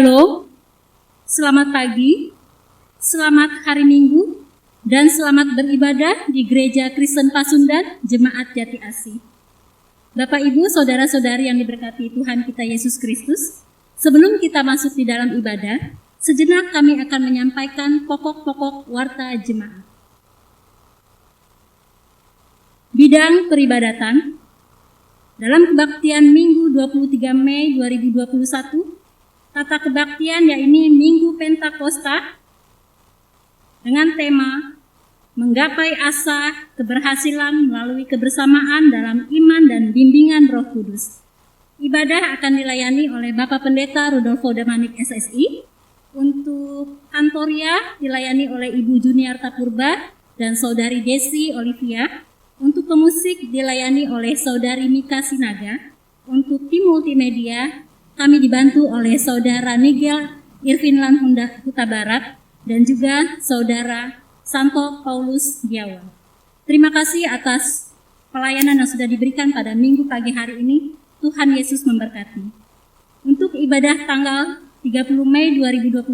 Shalom, selamat pagi, selamat hari Minggu, dan selamat beribadah di Gereja Kristen Pasundan, Jemaat Jati Asih. Bapak, Ibu, Saudara-saudari yang diberkati Tuhan kita Yesus Kristus, sebelum kita masuk di dalam ibadah, sejenak kami akan menyampaikan pokok-pokok warta jemaat. Bidang peribadatan, dalam kebaktian Minggu 23 Mei 2021, tata kebaktian yakni Minggu Pentakosta dengan tema Menggapai Asa Keberhasilan Melalui Kebersamaan dalam Iman dan Bimbingan Roh Kudus. Ibadah akan dilayani oleh Bapak Pendeta Rudolfo Damanik SSI. Untuk kantoria dilayani oleh Ibu Juniarta Purba dan Saudari Desi Olivia. Untuk pemusik dilayani oleh Saudari Mika Sinaga. Untuk tim multimedia kami dibantu oleh Saudara Nigel Irvinlan Huta Barat dan juga Saudara Santo Paulus Giawan. Terima kasih atas pelayanan yang sudah diberikan pada Minggu pagi hari ini. Tuhan Yesus memberkati. Untuk ibadah tanggal 30 Mei 2021,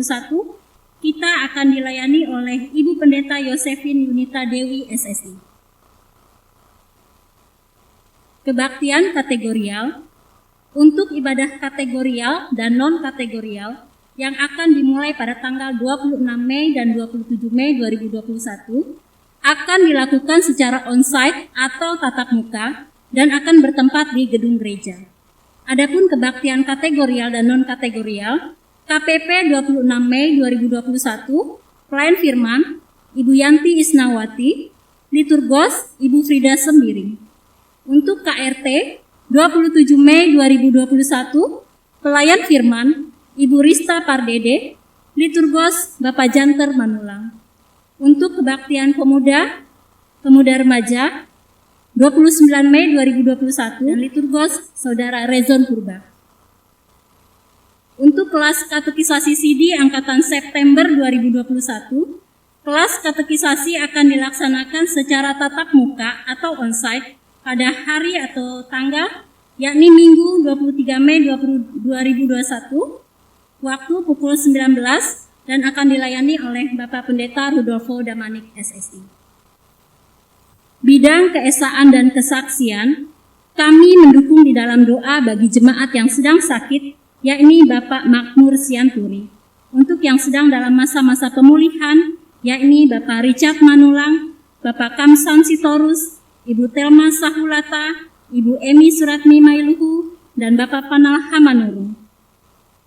kita akan dilayani oleh Ibu Pendeta Yosefin Yunita Dewi SSI. Kebaktian kategorial. Untuk ibadah kategorial dan non-kategorial yang akan dimulai pada tanggal 26 Mei dan 27 Mei 2021 akan dilakukan secara on-site atau tatap muka dan akan bertempat di gedung gereja. Adapun kebaktian kategorial dan non-kategorial, KPP 26 Mei 2021, pelayan firman Ibu Yanti Isnawati, liturgos Ibu Frida Sembiring. Untuk KRT 27 Mei 2021, pelayan firman Ibu Rista Pardede, liturgos Bapak Janter Manulang. Untuk kebaktian pemuda remaja 29 Mei 2021 dan liturgos Saudara Rezon Purba. Untuk kelas katekisasi CD angkatan September 2021, kelas katekisasi akan dilaksanakan secara tatap muka atau onsite pada hari atau tanggal yakni Minggu 23 Mei 2021 waktu pukul 19 dan akan dilayani oleh Bapak Pendeta Rudolfo Damanik SSI. Bidang keesaan dan kesaksian, kami mendukung di dalam doa bagi jemaat yang sedang sakit yakni Bapak Makmur Sianturi. Untuk yang sedang dalam masa-masa pemulihan yakni Bapak Richard Manulang, Bapak Kamsan Sitorus, Ibu Telma Sahulata, Ibu Emi Suratmi Mailuhu, dan Bapak Panal Hamanurung.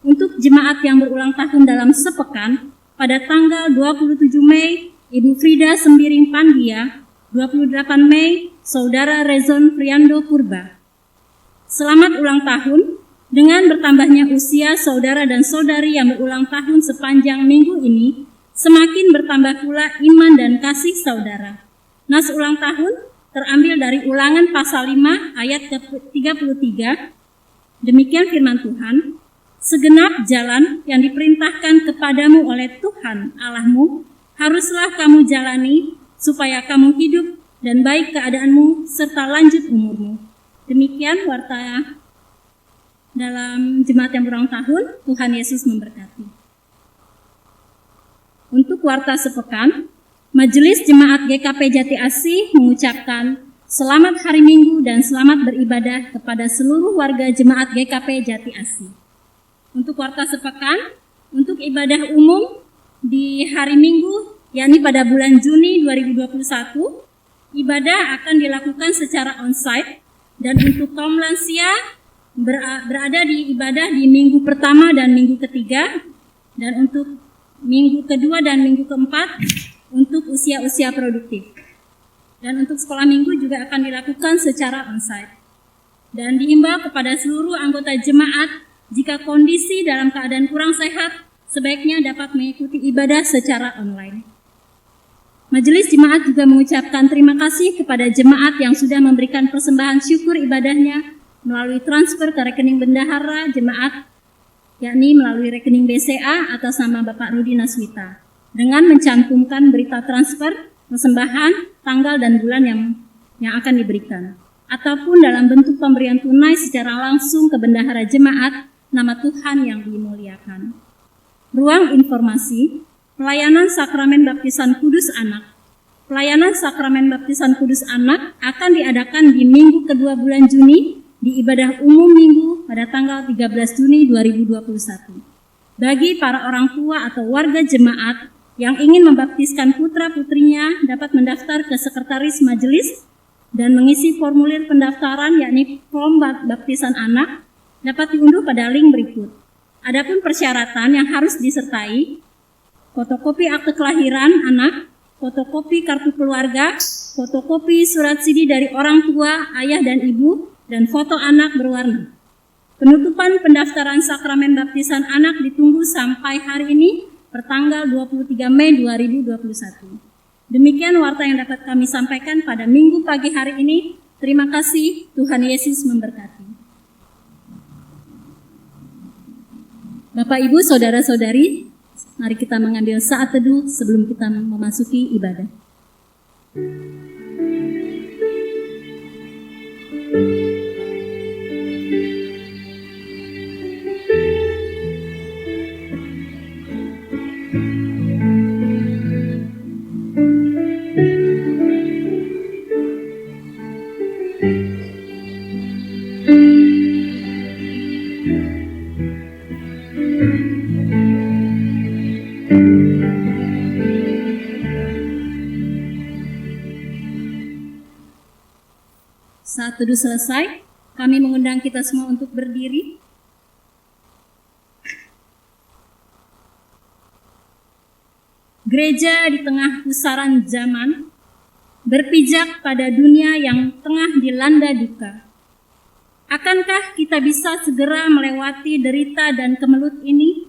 Untuk jemaat yang berulang tahun dalam sepekan, pada tanggal 27 Mei, Ibu Frida Sembiring Pandia, 28 Mei, Saudara Rezon Priando Purba. Selamat ulang tahun, dengan bertambahnya usia saudara dan saudari yang berulang tahun sepanjang minggu ini, semakin bertambah pula iman dan kasih saudara. Nas ulang tahun terambil dari Ulangan pasal 5 ayat ke-33. Demikian firman Tuhan, segenap jalan yang diperintahkan kepadamu oleh Tuhan Allahmu haruslah kamu jalani supaya kamu hidup dan baik keadaanmu serta lanjut umurmu. Demikian warta dalam jemaat yang berulang tahun. Tuhan Yesus memberkati. Untuk warta sepekan, Majelis Jemaat GKP Jati Asih mengucapkan selamat hari Minggu dan selamat beribadah kepada seluruh warga Jemaat GKP Jati Asih. Untuk warta sepekan, untuk ibadah umum di hari Minggu, yakni pada bulan Juni 2021, ibadah akan dilakukan secara on-site dan untuk kaum lansia berada di ibadah di minggu pertama dan minggu ketiga, dan untuk minggu kedua dan minggu keempat untuk usia-usia produktif. Dan untuk sekolah minggu juga akan dilakukan secara on-site. Dan dihimbau kepada seluruh anggota jemaat, jika kondisi dalam keadaan kurang sehat, sebaiknya dapat mengikuti ibadah secara online. Majelis Jemaat juga mengucapkan terima kasih kepada jemaat yang sudah memberikan persembahan syukur ibadahnya melalui transfer ke rekening bendahara jemaat, yakni melalui rekening BCA atas nama Bapak Rudi Naswita, dengan mencantumkan berita transfer, persembahan, tanggal dan bulan yang akan diberikan, ataupun dalam bentuk pemberian tunai secara langsung ke bendahara jemaat, nama Tuhan yang dimuliakan. ruang informasi, pelayanan sakramen baptisan kudus anak. Pelayanan sakramen baptisan kudus anak akan diadakan di minggu kedua bulan Juni di ibadah umum minggu pada tanggal 13 Juni 2021. Bagi para orang tua atau warga jemaat yang ingin membaptiskan putra-putrinya dapat mendaftar ke sekretaris majelis dan mengisi formulir pendaftaran yakni form baptisan anak dapat diunduh pada link berikut. Adapun persyaratan yang harus disertai: fotokopi akte kelahiran anak, fotokopi kartu keluarga, fotokopi surat CD dari orang tua, ayah dan ibu, dan foto anak berwarna. Penutupan pendaftaran sakramen baptisan anak ditunggu sampai hari ini pertanggal 23 Mei 2021. Demikian warta yang dapat kami sampaikan pada Minggu pagi hari ini. Terima kasih, Tuhan Yesus memberkati. Bapak, Ibu, Saudara-saudari, mari kita mengambil saat teduh sebelum kita memasuki ibadah. Saat teduh selesai, kami mengundang kita semua untuk berdiri. Gereja di tengah pusaran zaman, berpijak pada dunia yang tengah dilanda duka. Akankah kita bisa segera melewati derita dan kemelut ini?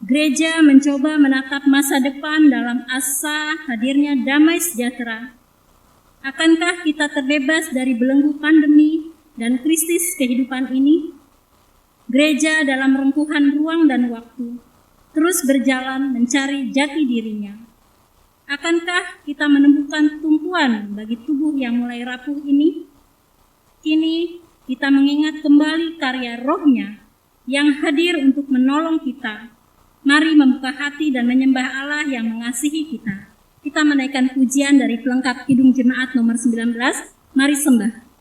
Gereja mencoba menatap masa depan dalam asa hadirnya damai sejahtera. Akankah kita terbebas dari belenggu pandemi dan krisis kehidupan ini? Gereja dalam rengkuhan ruang dan waktu terus berjalan mencari jati dirinya. Akankah kita menemukan tumpuan bagi tubuh yang mulai rapuh ini? Kini kita mengingat kembali karya Roh-Nya yang hadir untuk menolong kita. Mari membuka hati dan menyembah Allah yang mengasihi kita. Kita menaikkan pujian dari pelengkap Kidung Jemaat nomor 19. Mari sembah.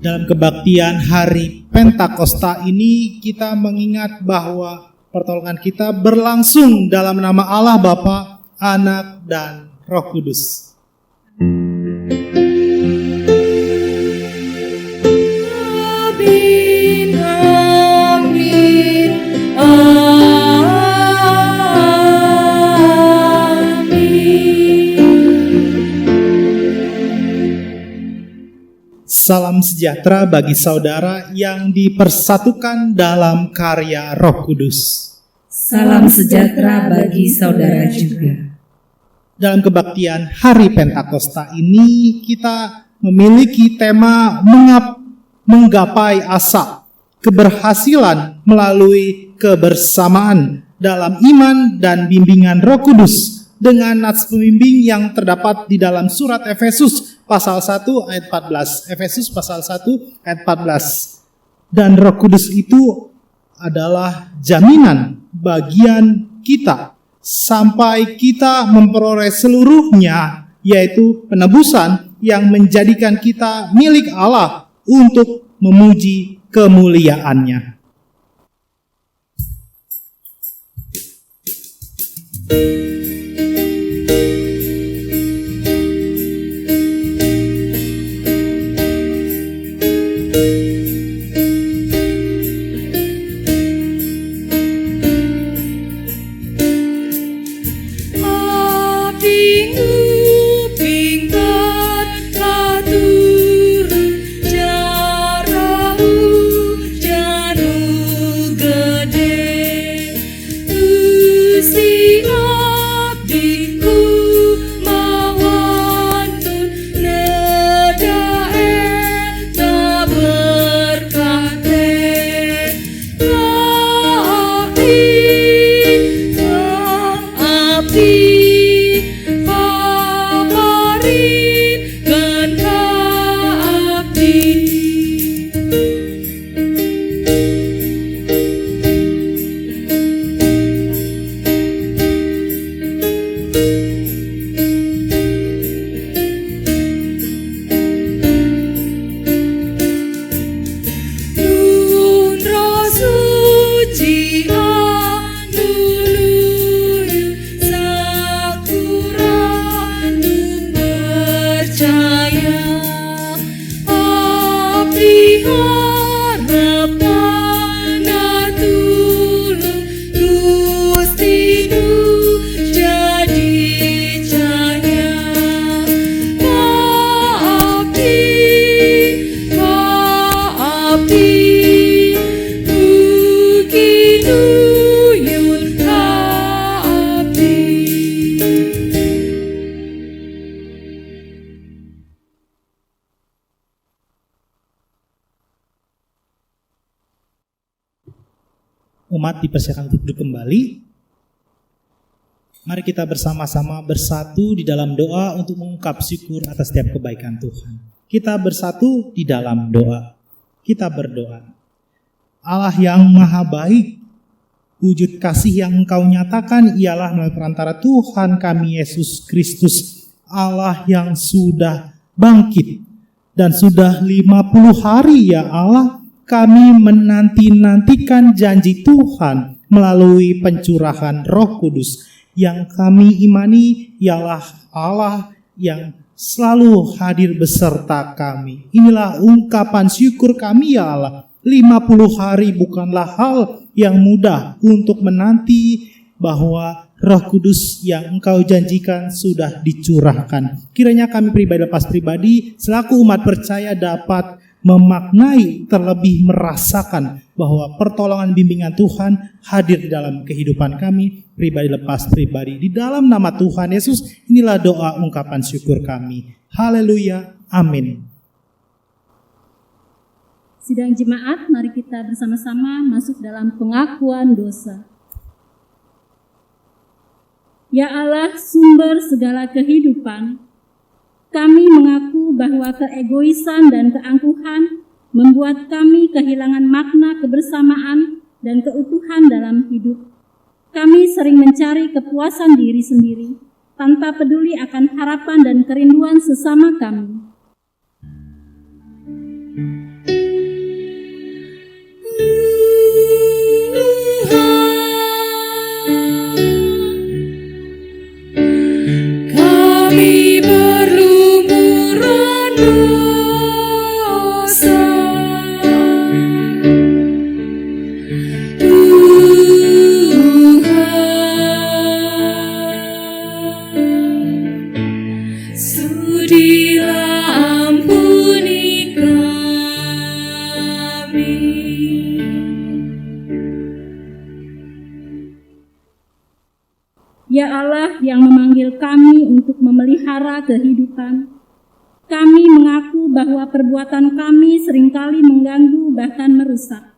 Dalam kebaktian hari Pentakosta ini kita mengingat bahwa pertolongan kita berlangsung dalam nama Allah Bapa, Anak, dan Roh Kudus. Amin, amin, amin. Salam sejahtera bagi saudara yang dipersatukan dalam karya Roh Kudus. Salam sejahtera bagi saudara juga. Dalam kebaktian Hari Pentakosta ini kita memiliki tema menggapai asa, keberhasilan melalui kebersamaan dalam iman dan bimbingan Roh Kudus, dengan nats pembimbing yang terdapat di dalam surat Efesus pasal 1 ayat 14. Efesus pasal 1 ayat 14. Dan Roh Kudus itu adalah jaminan bagian kita sampai kita memperoleh seluruhnya, yaitu penebusan yang menjadikan kita milik Allah untuk memuji kemuliaannya. Umat dipersilakan untuk duduk kembali. Mari kita bersama-sama bersatu di dalam doa untuk mengungkap syukur atas setiap kebaikan Tuhan. Kita bersatu di dalam doa. Kita berdoa. Allah yang maha baik, wujud kasih yang Engkau nyatakan ialah melalui perantara Tuhan kami Yesus Kristus, Allah yang sudah bangkit dan sudah 50 hari ya Allah, kami menanti-nantikan janji Tuhan melalui pencurahan Roh Kudus. Yang kami imani ialah Allah yang selalu hadir beserta kami. Inilah ungkapan syukur kami ya Allah. 50 hari bukanlah hal yang mudah untuk menanti bahwa Roh Kudus yang Engkau janjikan sudah dicurahkan. Kiranya kami pribadi lepas pribadi selaku umat percaya dapat memaknai, terlebih merasakan bahwa pertolongan bimbingan Tuhan hadir di dalam kehidupan kami pribadi lepas pribadi. Di dalam nama Tuhan Yesus, inilah doa ungkapan syukur kami. Haleluya, amin. Sidang jemaat, mari kita bersama-sama masuk dalam pengakuan dosa. Ya Allah, sumber segala kehidupan, kami mengaku bahwa keegoisan dan keangkuhan membuat kami kehilangan makna kebersamaan dan keutuhan dalam hidup. Kami sering mencari kepuasan diri sendiri tanpa peduli akan harapan dan kerinduan sesama kami. Sudilah Ya Allah yang memanggil kami untuk memelihara kehidupan, kami mengaku bahwa perbuatan kami seringkali mengganggu bahkan merusak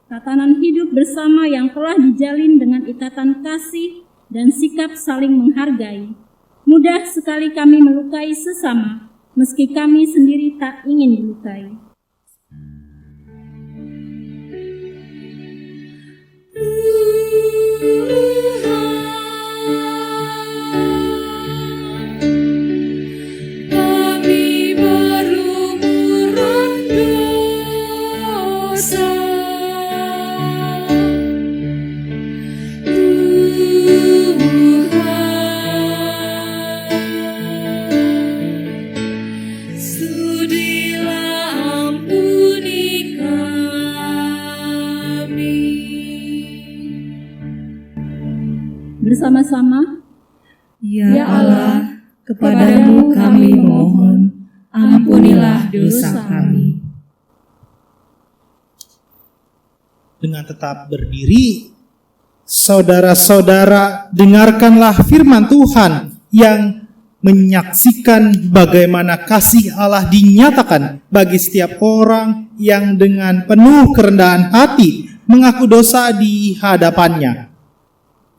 tatanan hidup bersama yang telah dijalin dengan ikatan kasih dan sikap saling menghargai. Mudah sekali kami melukai sesama, meski kami sendiri tak ingin dilukai. Kami berumuran dosa, sudilah ampuni kami. Bersama-sama, Ya Allah, kepadamu kami memohon, ampunilah dosa kami. Dengan tetap berdiri, saudara-saudara, dengarkanlah firman Tuhan yang menyaksikan bagaimana kasih Allah dinyatakan bagi setiap orang yang dengan penuh kerendahan hati mengaku dosa di hadapannya.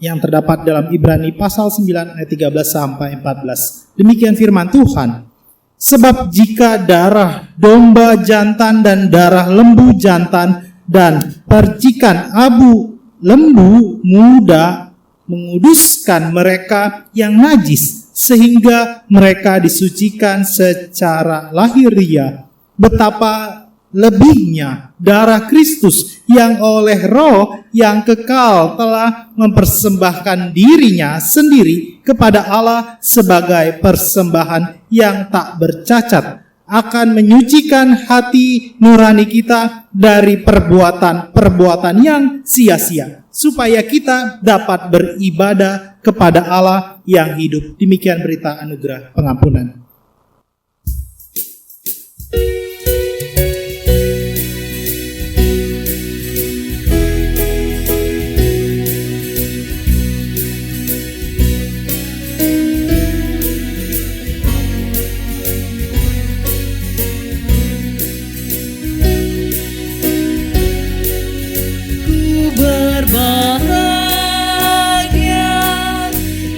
Yang terdapat dalam Ibrani pasal 9 ayat 13 sampai 14. Demikian firman Tuhan. Sebab jika darah domba jantan dan darah lembu jantan dan percikan abu lembu muda menguduskan mereka yang najis sehingga mereka disucikan secara lahiriah, betapa lebihnya darah Kristus yang oleh Roh yang kekal telah mempersembahkan dirinya sendiri kepada Allah sebagai persembahan yang tak bercacat, akan menyucikan hati nurani kita dari perbuatan-perbuatan yang sia-sia, supaya kita dapat beribadah kepada Allah yang hidup. Demikian berita anugerah pengampunan. Berbahagia,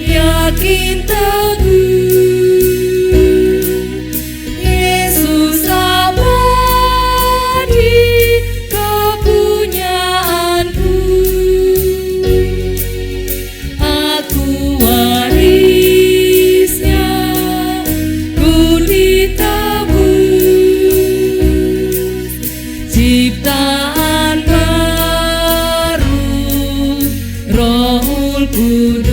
yakin teguh, Yesus abadi kepunyaanku. Aku warisnya, ku ditebus, ciptaan Rohul Kudus.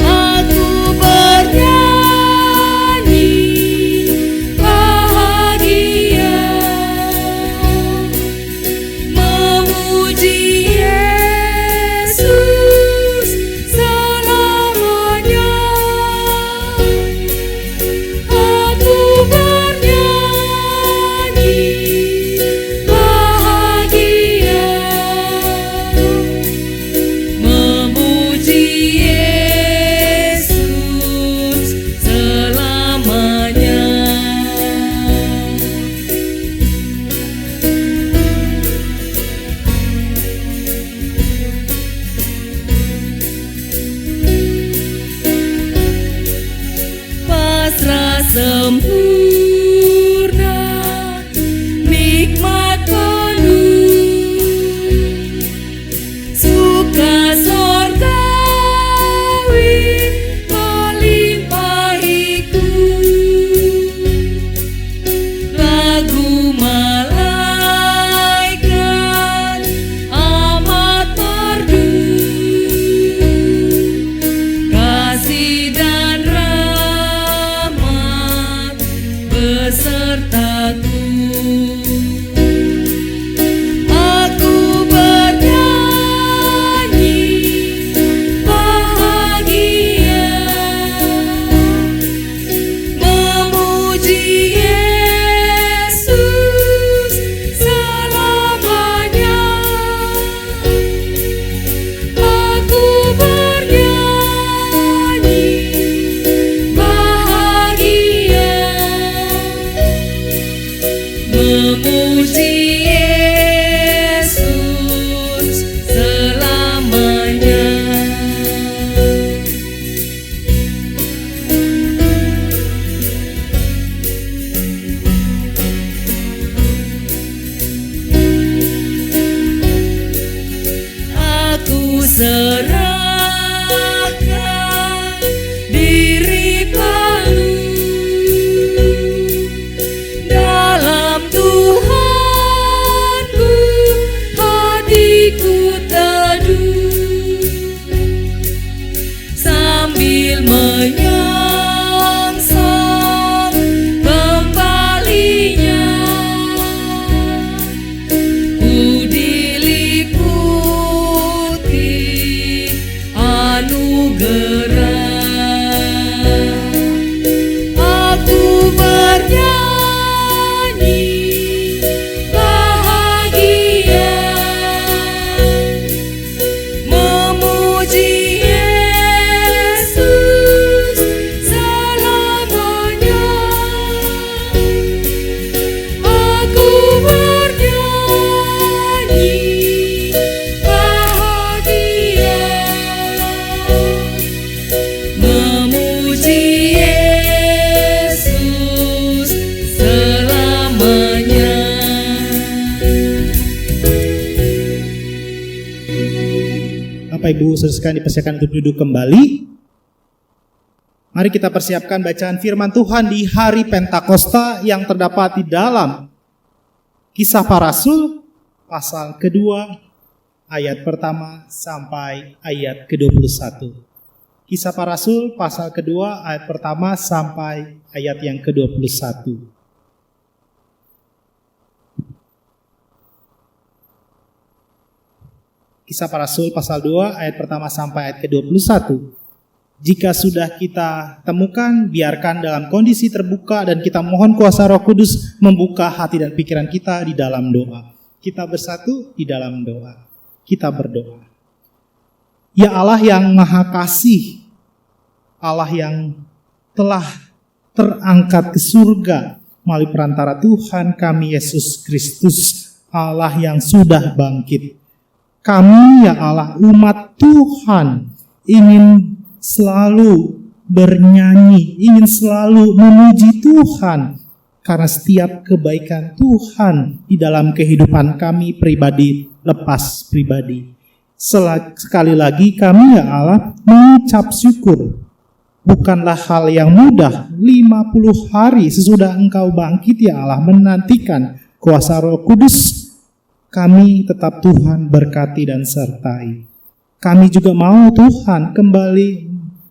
Aku bernyanyi bahagia, memuji Yesus selamanya. Aku bernyanyi bahagia, memuji Yesus selamanya. Pasrah sempurna, nikmat penuh, suka sorgawi melimpahiku. Lagu malaikat amat merdu, kasih dan rahmat besertaku. Aku bernyanyi bahagia, memuji Yesus selamanya. Aku Bapak Ibu saudara sekalian dipersilakan untuk duduk kembali. Mari kita persiapkan bacaan firman Tuhan di hari Pentakosta yang terdapat di dalam Kisah Para Rasul pasal kedua ayat pertama sampai ayat ke-21. Kisah Para Rasul pasal kedua ayat pertama sampai ayat yang ke-21. Kisah Para Rasul pasal 2 ayat pertama sampai ayat ke-21. Jika sudah kita temukan, biarkan dalam kondisi terbuka dan kita mohon kuasa Roh Kudus membuka hati dan pikiran kita di dalam doa. Kita bersatu di dalam doa. Kita berdoa. Ya Allah yang Maha Kasih, Allah yang telah terangkat ke surga melalui perantara Tuhan kami Yesus Kristus, Allah yang sudah bangkit. Kami ya Allah umat Tuhan ingin selalu bernyanyi, ingin selalu memuji Tuhan karena setiap kebaikan Tuhan di dalam kehidupan kami pribadi lepas pribadi. Sekali lagi kami ya Allah mengucap syukur. Bukanlah hal yang mudah 50 hari sesudah Engkau bangkit ya Allah menantikan kuasa Roh Kudus. Kami tetap Tuhan berkati dan sertai. Kami juga mau Tuhan kembali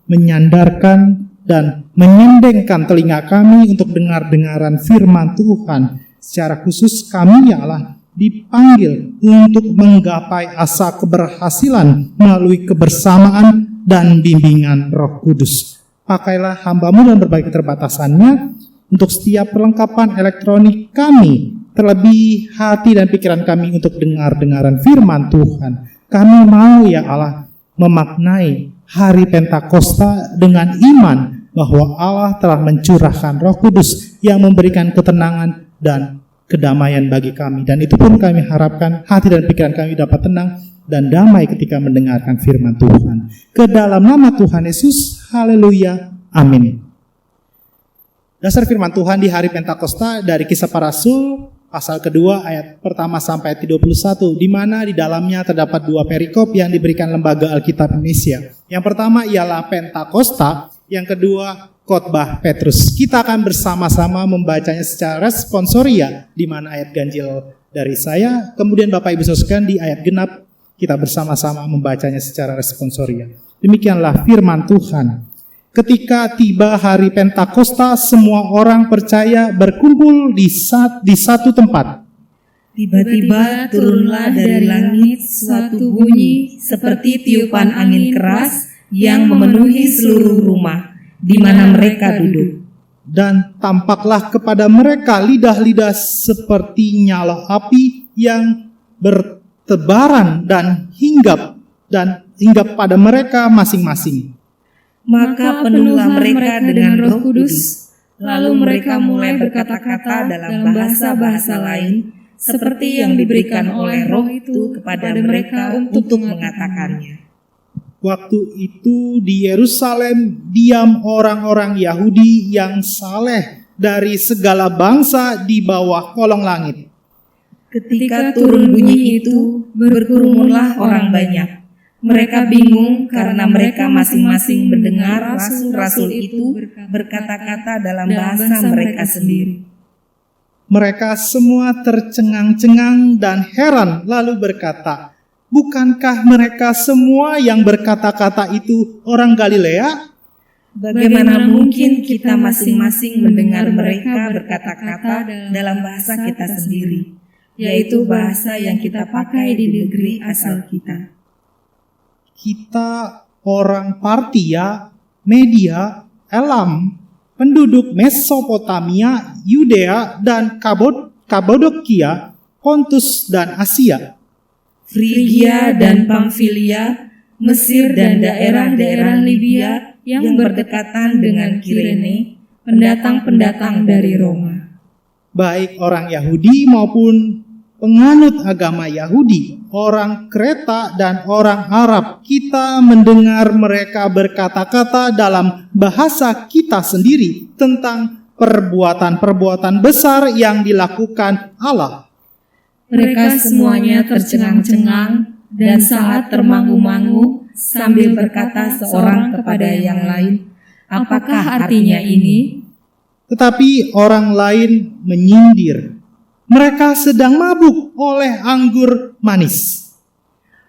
menyandarkan dan menyendengkan telinga kami untuk dengar-dengaran firman Tuhan. Secara khusus kami ya Allah dipanggil untuk menggapai asa keberhasilan melalui kebersamaan dan bimbingan Roh Kudus. Pakailah hamba-Mu dan berbagai keterbatasannya untuk setiap perlengkapan elektronik kami, terlebih hati dan pikiran kami untuk dengar-dengaran firman Tuhan. Kami mau ya Allah memaknai hari Pentakosta dengan iman bahwa Allah telah mencurahkan Roh Kudus yang memberikan ketenangan dan kedamaian bagi kami. Dan itu pun kami harapkan hati dan pikiran kami dapat tenang dan damai ketika mendengarkan firman Tuhan. Ke dalam nama Tuhan Yesus, haleluya, amin. Dasar firman Tuhan di hari Pentakosta dari Kisah Para Rasul pasal kedua ayat pertama sampai ayat 21, di mana di dalamnya terdapat dua perikop yang diberikan Lembaga Alkitab Indonesia. Yang pertama ialah Pentakosta, yang kedua khotbah Petrus. Kita akan bersama-sama membacanya secara responsoria, di mana ayat ganjil dari saya, kemudian Bapak Ibu saudara di ayat genap kita bersama-sama membacanya secara responsoria. Demikianlah firman Tuhan. Ketika tiba hari Pentakosta, semua orang percaya berkumpul di satu tempat. Tiba-tiba turunlah dari langit suatu bunyi seperti tiupan angin keras yang memenuhi seluruh rumah di mana mereka duduk. Dan tampaklah kepada mereka lidah-lidah seperti nyala api yang bertebaran dan hinggap pada mereka masing-masing. Maka penuhlah mereka dengan Roh Kudus, lalu mereka mulai berkata-kata dalam bahasa-bahasa lain, seperti yang diberikan oleh Roh itu kepada mereka untuk mengatakannya. Waktu itu di Yerusalem diam orang-orang Yahudi yang saleh dari segala bangsa di bawah kolong langit. Ketika turun bunyi itu, berkerumunlah orang banyak. Mereka bingung karena mereka masing-masing mendengar rasul-rasul itu berkata-kata dalam bahasa mereka sendiri. Mereka semua tercengang-cengang dan heran lalu berkata, "Bukankah mereka semua yang berkata-kata itu orang Galilea? Bagaimana mungkin kita masing-masing mendengar mereka berkata-kata dalam bahasa kita sendiri, yaitu bahasa yang kita pakai di negeri asal kita?" Kita orang Partia, Media, Elam, penduduk Mesopotamia, Yudea, dan Kabodokia, Pontus dan Asia, Frigia dan Pamfilia, Mesir dan daerah-daerah Libya yang berdekatan dengan Kirene, pendatang-pendatang dari Roma. Baik orang Yahudi maupun penganut agama Yahudi, orang Kreta dan orang Arab, kita mendengar mereka berkata-kata dalam bahasa kita sendiri tentang perbuatan-perbuatan besar yang dilakukan Allah. Mereka semuanya tercengang-cengang dan sangat termangu-mangu sambil berkata seorang kepada yang lain, "Apakah artinya ini?" Tetapi orang lain menyindir, "Mereka sedang mabuk oleh anggur manis."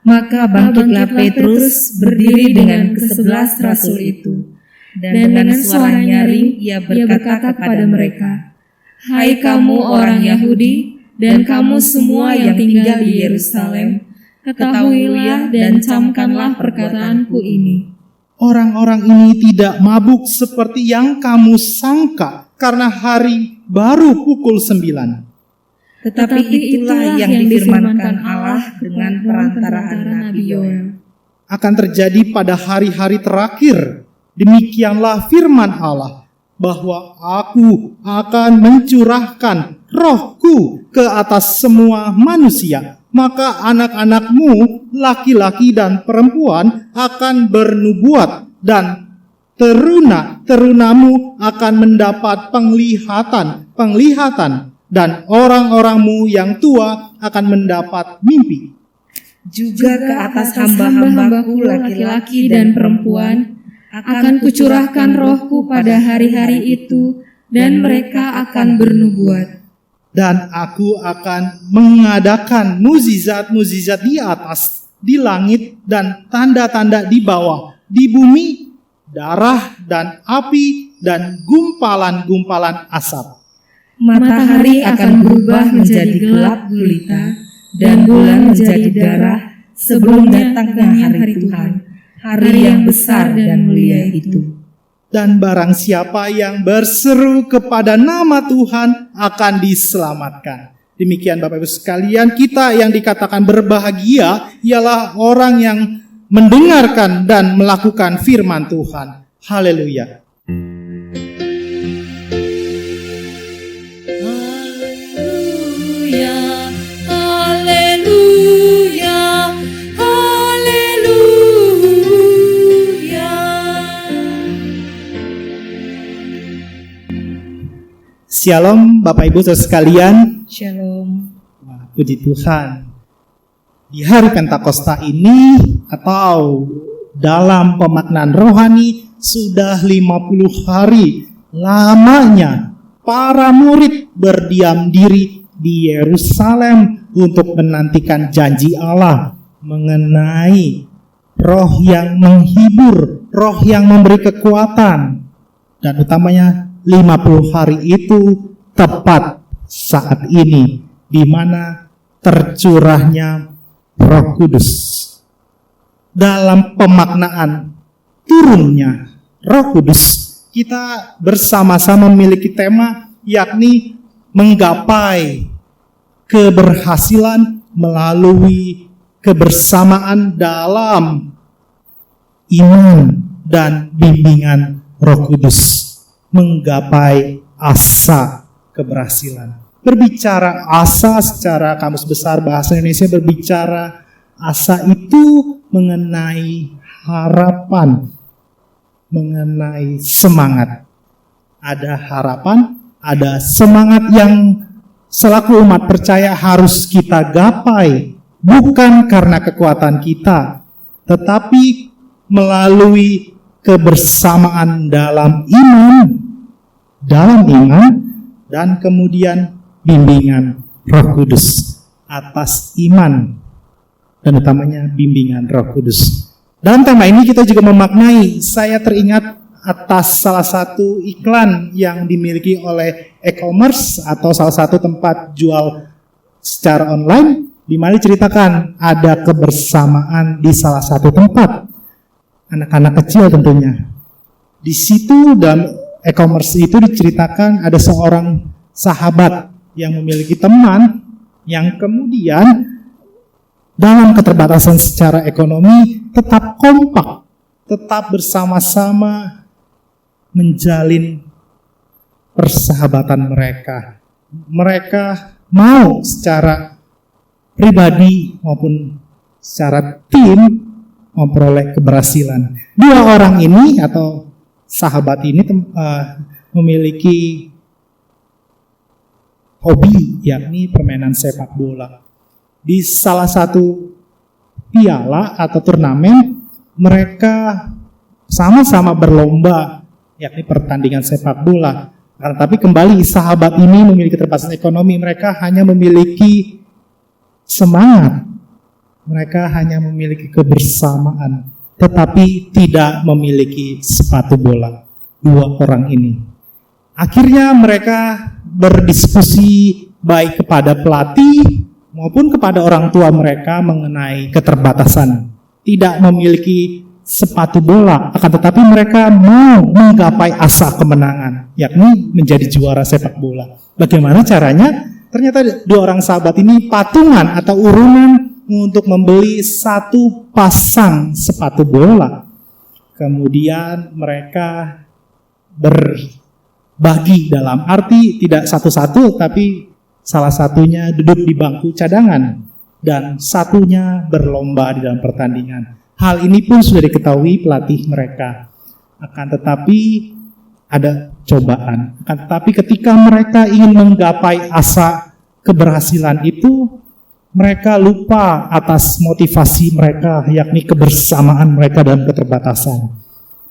Maka bangkitlah Petrus berdiri dengan ke-11 rasul itu, dan dengan suara nyaring ia berkata kepada mereka, "Hai kamu orang Yahudi, dan kamu semua yang tinggal di Yerusalem, ketahuilah dan camkanlah perkataanku ini. Orang-orang ini tidak mabuk seperti yang kamu sangka, karena hari baru pukul 9. Tetapi itulah yang difirmankan Allah dengan perantaraan Nabi Yoel. Akan terjadi pada hari-hari terakhir. Demikianlah firman Allah, bahwa Aku akan mencurahkan Roh-Ku ke atas semua manusia. Maka anak-anakmu, laki-laki dan perempuan, akan bernubuat, dan teruna-terunamu akan mendapat penglihatan, dan orang-orangmu yang tua akan mendapat mimpi. Juga ke atas hamba-hambaku laki-laki dan perempuan akan kucurahkan Roh-Ku pada hari-hari itu, dan mereka akan bernubuat. Dan Aku akan mengadakan mukjizat-mukjizat di atas, di langit, dan tanda-tanda di bawah, di bumi, darah dan api, dan gumpalan-gumpalan asap. Matahari akan berubah menjadi gelap gulita, dan bulan menjadi darah, sebelum datangnya hari Tuhan, hari yang besar dan mulia itu. Dan barang siapa yang berseru kepada nama Tuhan akan diselamatkan. Demikian Bapak Ibu sekalian, kita yang dikatakan berbahagia ialah orang yang mendengarkan dan melakukan firman Tuhan. Haleluya. Shalom Bapak Ibu saudara sekalian. Shalom. Puji Tuhan. Di hari Pentakosta ini atau dalam pemaknaan rohani sudah 50 hari lamanya para murid berdiam diri di Yerusalem untuk menantikan janji Allah mengenai roh yang menghibur, roh yang memberi kekuatan, dan utamanya 50 hari itu tepat saat ini di mana tercurahnya Roh Kudus. Dalam pemaknaan turunnya Roh Kudus, kita bersama-sama memiliki tema yakni menggapai keberhasilan melalui kebersamaan dalam iman dan bimbingan Roh Kudus. Menggapai asa keberhasilan. Berbicara asa secara Kamus Besar Bahasa Indonesia berbicara asa itu mengenai harapan, mengenai semangat. Ada harapan, ada semangat yang selaku umat percaya harus kita gapai, bukan karena kekuatan kita, tetapi melalui kebersamaan dalam iman, dan kemudian bimbingan Roh Kudus atas iman, dan utamanya bimbingan Roh Kudus. Dalam tema ini kita juga memaknai, saya teringat atas salah satu iklan yang dimiliki oleh e-commerce atau salah satu tempat jual secara online, di mana diceritakan ada kebersamaan di salah satu tempat, anak-anak kecil tentunya. Di situ dalam e-commerce itu diceritakan ada seorang sahabat yang memiliki teman yang kemudian dalam keterbatasan secara ekonomi tetap kompak, tetap bersama-sama menjalin persahabatan mereka. Mereka mau secara pribadi maupun secara tim memperoleh keberhasilan. Dua orang ini atau sahabat ini memiliki hobi, yakni permainan sepak bola. Di salah satu piala atau turnamen, mereka sama-sama berlomba, yakni pertandingan sepak bola. Tapi kembali sahabat ini memiliki keterbatasan ekonomi, mereka hanya memiliki semangat, mereka hanya memiliki kebersamaan, tetapi tidak memiliki sepatu bola. Dua orang ini. Akhirnya mereka berdiskusi baik kepada pelatih maupun kepada orang tua mereka mengenai keterbatasan. Tidak memiliki sepatu bola, akan tetapi mereka mau menggapai asa kemenangan, yakni menjadi juara sepak bola. Bagaimana caranya? Ternyata dua orang sahabat ini patungan atau urunan untuk membeli satu pasang sepatu bola. Kemudian mereka berbagi, dalam arti tidak satu-satu, tapi salah satunya duduk di bangku cadangan dan satunya berlomba di dalam pertandingan. Hal ini pun sudah diketahui pelatih mereka. Akan tetapi ada cobaan. Akan tetapi ketika mereka ingin menggapai asa keberhasilan itu, mereka lupa atas motivasi mereka, yakni kebersamaan mereka dalam keterbatasan.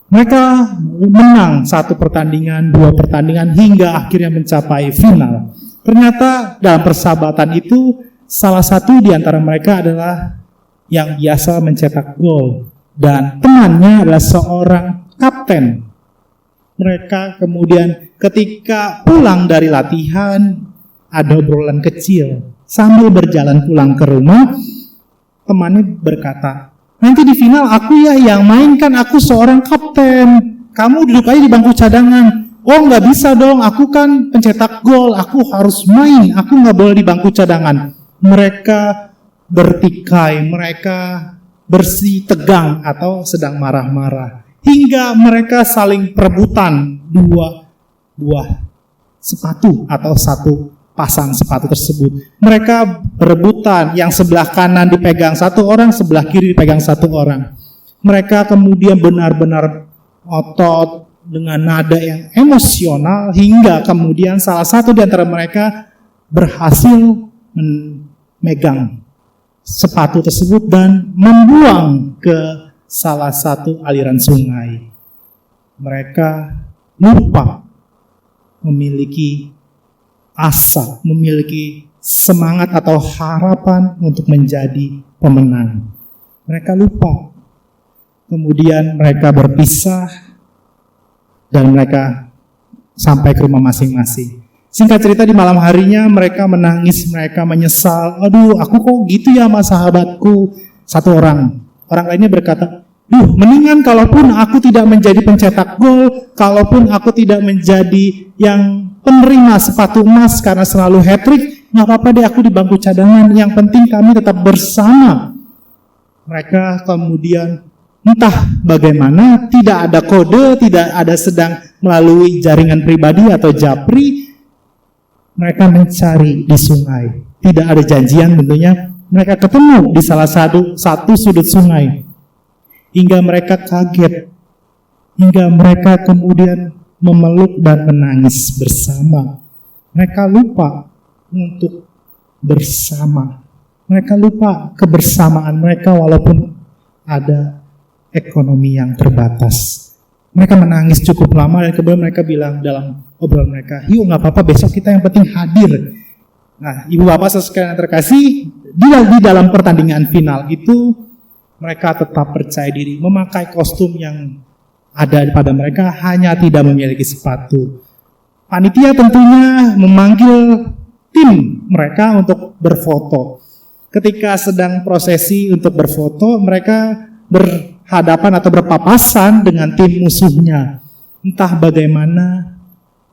Mereka menang satu pertandingan, dua pertandingan, hingga akhirnya mencapai final. Ternyata dalam persahabatan itu, salah satu di antara mereka adalah yang biasa mencetak gol, dan temannya adalah seorang kapten. Mereka kemudian ketika pulang dari latihan, ada obrolan kecil. Sambil berjalan pulang ke rumah, temannya berkata, nanti di final aku ya yang main, kan aku seorang kapten, kamu duduk aja di bangku cadangan. Oh nggak bisa dong, aku kan pencetak gol, aku harus main, aku nggak boleh di bangku cadangan. Mereka bertikai, mereka bersih tegang atau sedang marah-marah, hingga mereka saling perebutan dua buah sepatu atau satu pasang sepatu tersebut. Mereka berebutan, yang sebelah kanan dipegang satu orang, sebelah kiri dipegang satu orang. Mereka kemudian benar-benar otot dengan nada yang emosional, hingga kemudian salah satu di antara mereka berhasil memegang sepatu tersebut dan membuang ke salah satu aliran sungai. Mereka lupa memiliki asa, memiliki semangat atau harapan untuk menjadi pemenang. Mereka lupa. Kemudian mereka berpisah dan mereka sampai ke rumah masing-masing. Singkat cerita, di malam harinya mereka menangis, mereka menyesal. Aduh, aku kok gitu ya sama sahabatku. Satu orang lainnya berkata, mendingan kalaupun aku tidak menjadi pencetak gol, kalaupun aku tidak menjadi yang penerima sepatu emas karena selalu hat-trick, nggak apa-apa deh aku di bangku cadangan, yang penting kami tetap bersama. Mereka kemudian entah bagaimana, tidak ada kode, tidak ada sedang melalui jaringan pribadi atau japri, mereka mencari di sungai. Tidak ada janjian tentunya. Mereka ketemu di salah satu sudut sungai. Hingga mereka kaget. Hingga mereka kemudian memeluk dan menangis bersama. Mereka lupa untuk bersama. Mereka lupa kebersamaan mereka walaupun ada ekonomi yang terbatas. Mereka menangis cukup lama dan kemudian mereka bilang dalam obrolan mereka, yuk nggak apa-apa, besok kita yang penting hadir. Nah, ibu bapak sekalian yang terkasih, di dalam pertandingan final itu mereka tetap percaya diri, memakai kostum yang ada pada mereka, hanya tidak memiliki sepatu. Panitia tentunya memanggil tim mereka untuk berfoto. Ketika sedang prosesi untuk berfoto, mereka berhadapan atau berpapasan dengan tim musuhnya. Entah bagaimana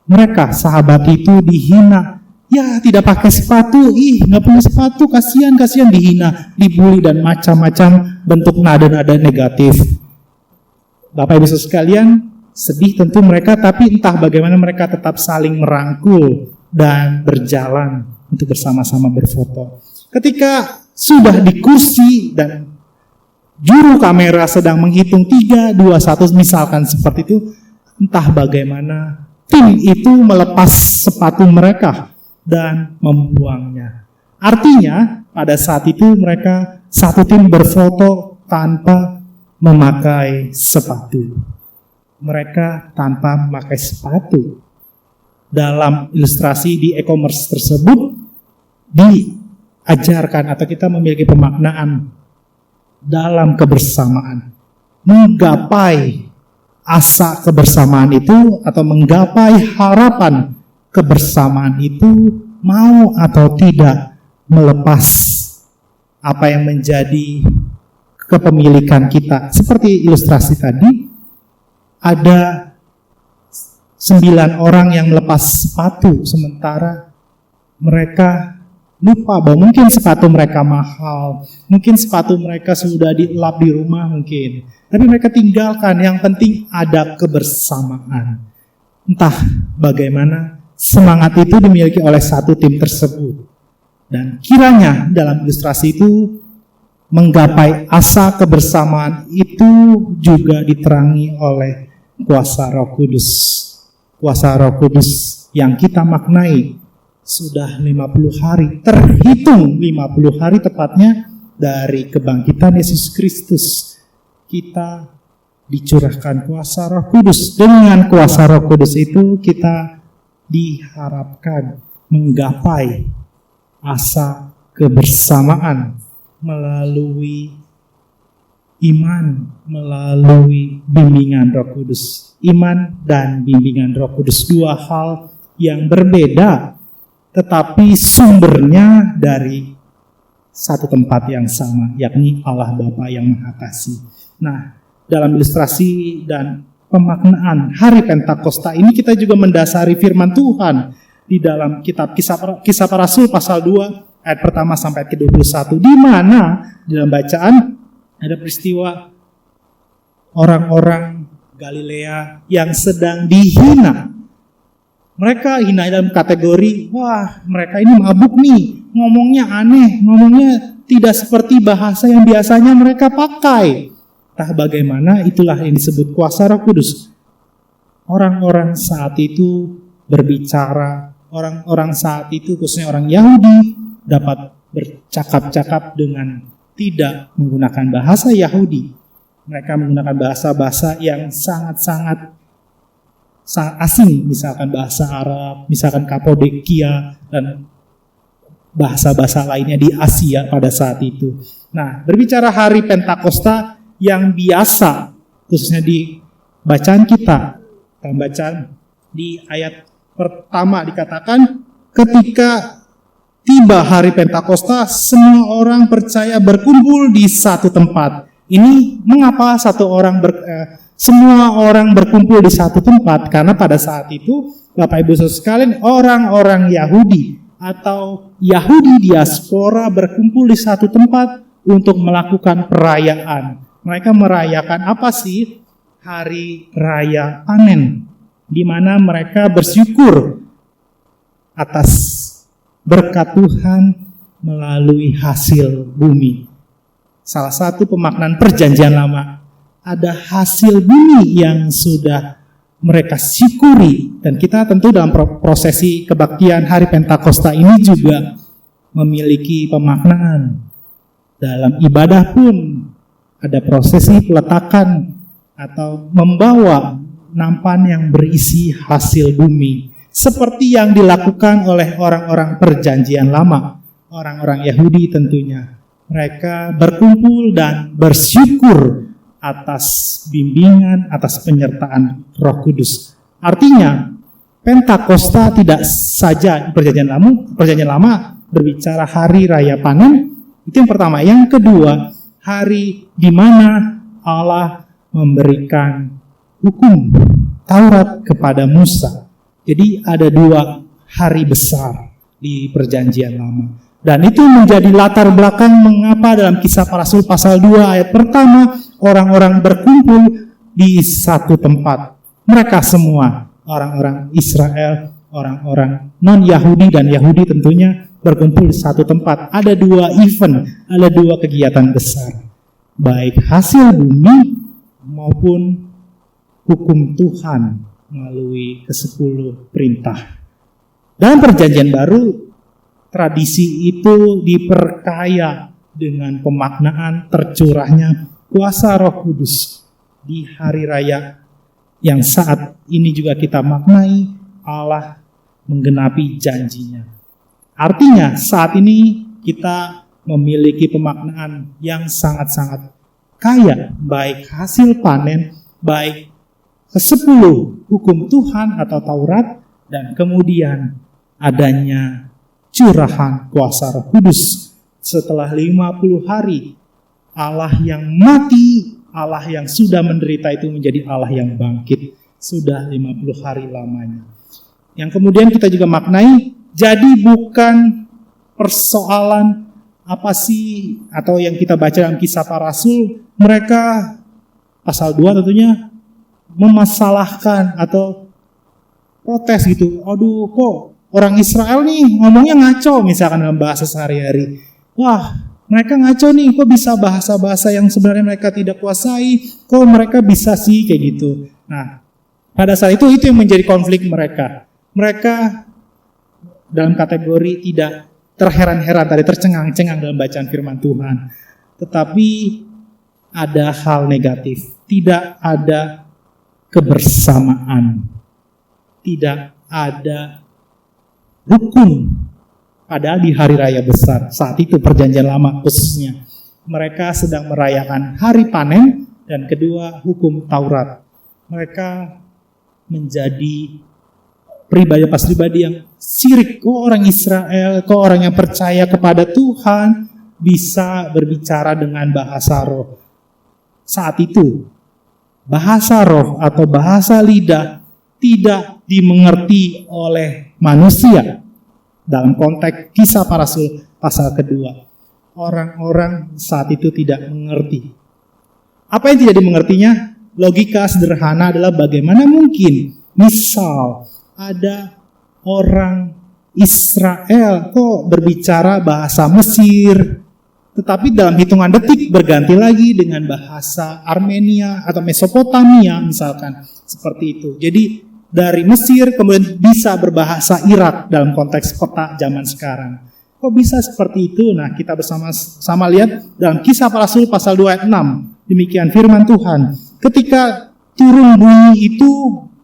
mereka, sahabat itu dihina. Ya, tidak pakai sepatu, nggak punya sepatu, kasihan dihina, dibully dan macam-macam bentuk nada-nada negatif. Bapak Ibu sekalian, sedih tentu mereka, tapi entah bagaimana mereka tetap saling merangkul dan berjalan untuk bersama-sama berfoto. Ketika sudah di kursi dan juru kamera sedang menghitung 3, 2, 1 misalkan seperti itu, entah bagaimana tim itu melepas sepatu mereka dan membuangnya. Artinya pada saat itu mereka satu tim berfoto tanpa memakai sepatu. Mereka tanpa memakai sepatu. Dalam ilustrasi di e-commerce tersebut diajarkan atau kita memiliki pemaknaan dalam kebersamaan. Menggapai asa kebersamaan itu atau menggapai harapan kebersamaan itu, mau atau tidak melepas apa yang menjadi kepemilikan kita. Seperti ilustrasi tadi, ada 9 orang yang melepas sepatu, sementara mereka lupa bahwa mungkin sepatu mereka mahal, mungkin sepatu mereka sudah dilap di rumah mungkin, tapi mereka tinggalkan. Yang penting ada kebersamaan. Entah bagaimana semangat itu dimiliki oleh satu tim tersebut, dan kiranya dalam ilustrasi itu menggapai asa kebersamaan itu juga diterangi oleh kuasa Roh Kudus. Kuasa Roh Kudus yang kita maknai sudah 50 hari, terhitung 50 hari tepatnya dari kebangkitan Yesus Kristus. Kita dicurahkan kuasa Roh Kudus. Dengan kuasa Roh Kudus itu kita diharapkan menggapai asa kebersamaan melalui iman, melalui bimbingan Roh Kudus. Iman dan bimbingan Roh Kudus, dua hal yang berbeda, tetapi sumbernya dari satu tempat yang sama, yakni Allah Bapa yang Maha Kasih. Nah, dalam ilustrasi dan pemaknaan Hari Pentakosta ini kita juga mendasari firman Tuhan di dalam kitab Kisah Para Rasul pasal 2 ayat pertama sampai ke 21, di mana di dalam bacaan ada peristiwa orang-orang Galilea yang sedang dihina. Mereka hina dalam kategori, wah mereka ini mabuk nih, ngomongnya aneh, ngomongnya tidak seperti bahasa yang biasanya mereka pakai. Entah bagaimana, itulah yang disebut kuasa Roh Kudus. Orang-orang saat itu berbicara, orang-orang saat itu khususnya orang Yahudi dapat bercakap-cakap dengan tidak menggunakan bahasa Yahudi. Mereka menggunakan bahasa-bahasa yang sangat asing, misalkan bahasa Arab, misalkan Kapodekia, dan bahasa-bahasa lainnya di Asia pada saat itu. Nah, berbicara Hari Pentakosta yang biasa, khususnya di bacaan kita, dalam bacaan di ayat pertama dikatakan, ketika tiba hari Pentakosta, semua orang percaya berkumpul di satu tempat. Ini mengapa semua orang berkumpul di satu tempat? Karena pada saat itu, Bapak Ibu Saudara sekalian, orang-orang Yahudi atau Yahudi diaspora berkumpul di satu tempat untuk melakukan perayaan. Mereka merayakan apa sih? Hari Raya Panen, di mana mereka bersyukur atas berkat Tuhan melalui hasil bumi. Salah satu pemaknaan perjanjian lama, ada hasil bumi yang sudah mereka syukuri. Dan kita tentu dalam prosesi kebaktian Hari Pentakosta ini juga memiliki pemaknaan. Dalam ibadah pun ada prosesi peletakan atau membawa nampan yang berisi hasil bumi. Seperti yang dilakukan oleh orang-orang perjanjian lama, orang-orang Yahudi tentunya. Mereka berkumpul dan bersyukur atas bimbingan, atas penyertaan Roh Kudus. Artinya, Pentakosta tidak saja perjanjian lama berbicara hari raya panen, itu yang pertama. Yang kedua, hari di mana Allah memberikan hukum Taurat kepada Musa. Jadi ada dua hari besar di perjanjian lama. Dan itu menjadi latar belakang mengapa dalam Kisah Para Rasul pasal 2 ayat pertama orang-orang berkumpul di satu tempat. Mereka semua, orang-orang Israel, orang-orang non-Yahudi dan Yahudi tentunya berkumpul di satu tempat. Ada dua event, ada dua kegiatan besar. Baik hasil bumi maupun hukum Tuhan melalui ke-10 perintah. Dalam perjanjian baru, tradisi itu diperkaya dengan pemaknaan tercurahnya kuasa Roh Kudus di hari raya yang saat ini juga kita maknai Allah menggenapi janjinya. Artinya saat ini kita memiliki pemaknaan yang sangat-sangat kaya, baik hasil panen, baik ke-10 hukum Tuhan atau Taurat, dan kemudian adanya curahan kuasa Roh Kudus. Setelah 50 hari, Allah yang mati, Allah yang sudah menderita itu menjadi Allah yang bangkit. Sudah 50 hari lamanya. Yang kemudian kita juga maknai, jadi bukan persoalan apa sih, atau yang kita baca dalam Kisah Para Rasul, mereka pasal 2 tentunya memasalahkan atau protes gitu. Aduh, kok orang Israel nih ngomongnya ngaco misalkan dalam bahasa sehari-hari. Wah, mereka ngaco nih, kok bisa bahasa-bahasa yang sebenarnya mereka tidak kuasai, kok mereka bisa sih kayak gitu. Nah, pada saat itu yang menjadi konflik mereka. Mereka dalam kategori tidak terheran-heran, tadi tercengang-cengang dalam bacaan firman Tuhan. Tetapi ada hal negatif, tidak ada kebersamaan, tidak ada rukun. Padahal di hari raya besar, saat itu perjanjian lama khususnya, mereka sedang merayakan hari panen, dan kedua hukum Taurat. Mereka menjadi pribadi yang sirik. Kok orang Israel, kok orang yang percaya kepada Tuhan bisa berbicara dengan bahasa roh. Saat itu, bahasa roh atau bahasa lidah tidak dimengerti oleh manusia. Dalam konteks Kisah Para Rasul pasal kedua, orang-orang saat itu tidak mengerti. Apa yang tidak dimengertinya? Logika sederhana adalah bagaimana mungkin misal ada orang Israel kok berbicara bahasa Mesir, tetapi dalam hitungan detik berganti lagi dengan bahasa Armenia atau Mesopotamia misalkan, seperti itu. Jadi dari Mesir kemudian bisa berbahasa Irak dalam konteks peta zaman sekarang. Kok bisa seperti itu? Nah, kita bersama-sama lihat dalam Kisah Para Rasul pasal 2 ayat 6. Demikian firman Tuhan. Ketika turun bunyi itu,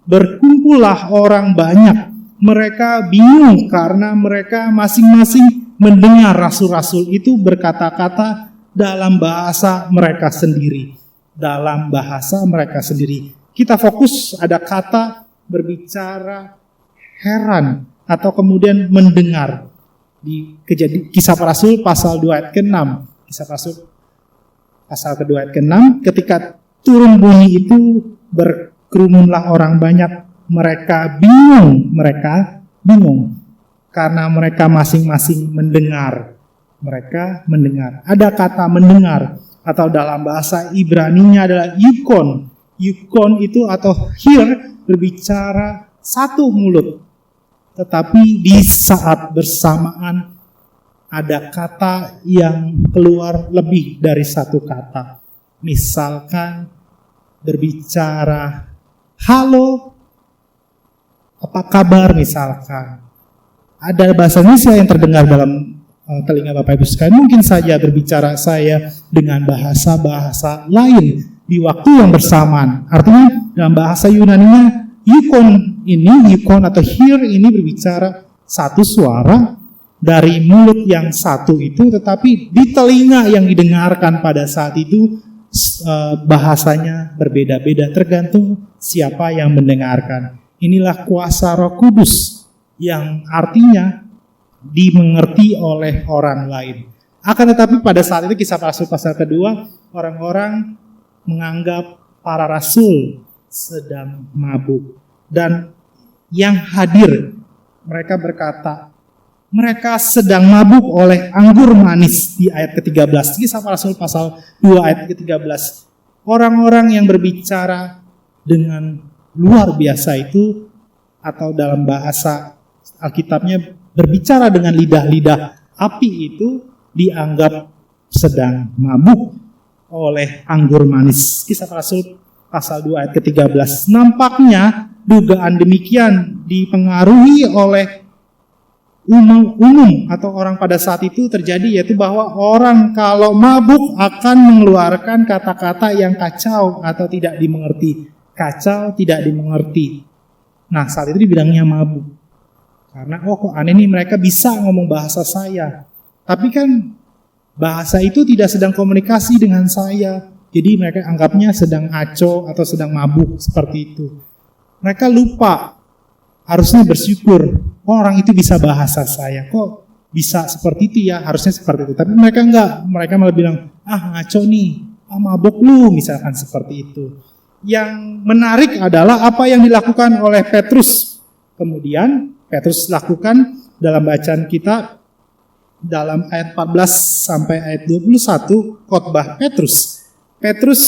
berkumpullah orang banyak. Mereka bingung karena mereka masing-masing mendengar rasul-rasul itu berkata-kata dalam bahasa mereka sendiri. Dalam bahasa mereka sendiri. Kita fokus ada kata berbicara heran atau kemudian mendengar di Kisah Para Rasul pasal 2 ayat ke-6. Kisah Para Rasul pasal kedua ayat ke-6, ketika turun bunyi itu berkerumunlah orang banyak, mereka bingung karena mereka masing-masing mendengar. Mereka mendengar. Ada kata mendengar atau dalam bahasa Ibraninya adalah yukon. Yukon itu atau hear, berbicara satu mulut, tetapi di saat bersamaan ada kata yang keluar lebih dari satu kata. Misalkan berbicara halo, apa kabar misalkan. Ada bahasa Indonesia yang terdengar dalam telinga Bapak Ibu sekalian, mungkin saja berbicara saya dengan bahasa-bahasa lain di waktu yang bersamaan. Artinya dalam bahasa Yunaninya yukon atau hear ini berbicara satu suara dari mulut yang satu itu, tetapi di telinga yang didengarkan pada saat itu bahasanya berbeda-beda tergantung siapa yang mendengarkan. Inilah kuasa Roh Kudus yang artinya dimengerti oleh orang lain. Akan tetapi pada saat itu Kisah Para Rasul pasal kedua, orang-orang menganggap para rasul sedang mabuk. Dan yang hadir, mereka berkata, mereka sedang mabuk oleh anggur manis di ayat ke-13. Kisah Para Rasul pasal 2 ayat ke-13. Orang-orang yang berbicara dengan luar biasa itu, atau dalam bahasa Alkitabnya berbicara dengan lidah-lidah api itu, dianggap sedang mabuk oleh anggur manis. Kisah Para Rasul pasal 2 ayat ke-13. Nampaknya dugaan demikian dipengaruhi oleh umum atau orang pada saat itu terjadi, yaitu bahwa orang kalau mabuk akan mengeluarkan kata-kata yang kacau atau tidak dimengerti. Kacau, tidak dimengerti. Nah, saat itu dibilangnya mabuk. Karena kok aneh nih, mereka bisa ngomong bahasa saya. Tapi kan bahasa itu tidak sedang komunikasi dengan saya. Jadi mereka anggapnya sedang ngaco atau sedang mabuk, seperti itu. Mereka lupa, harusnya bersyukur. Orang itu bisa bahasa saya, kok bisa seperti itu ya, harusnya seperti itu. Tapi mereka enggak, mereka malah bilang, ngaco nih, mabuk lu, misalkan seperti itu. Yang menarik adalah apa yang dilakukan oleh Petrus. Kemudian Petrus lakukan dalam bacaan kita, dalam ayat 14 sampai ayat 21, khotbah Petrus. Petrus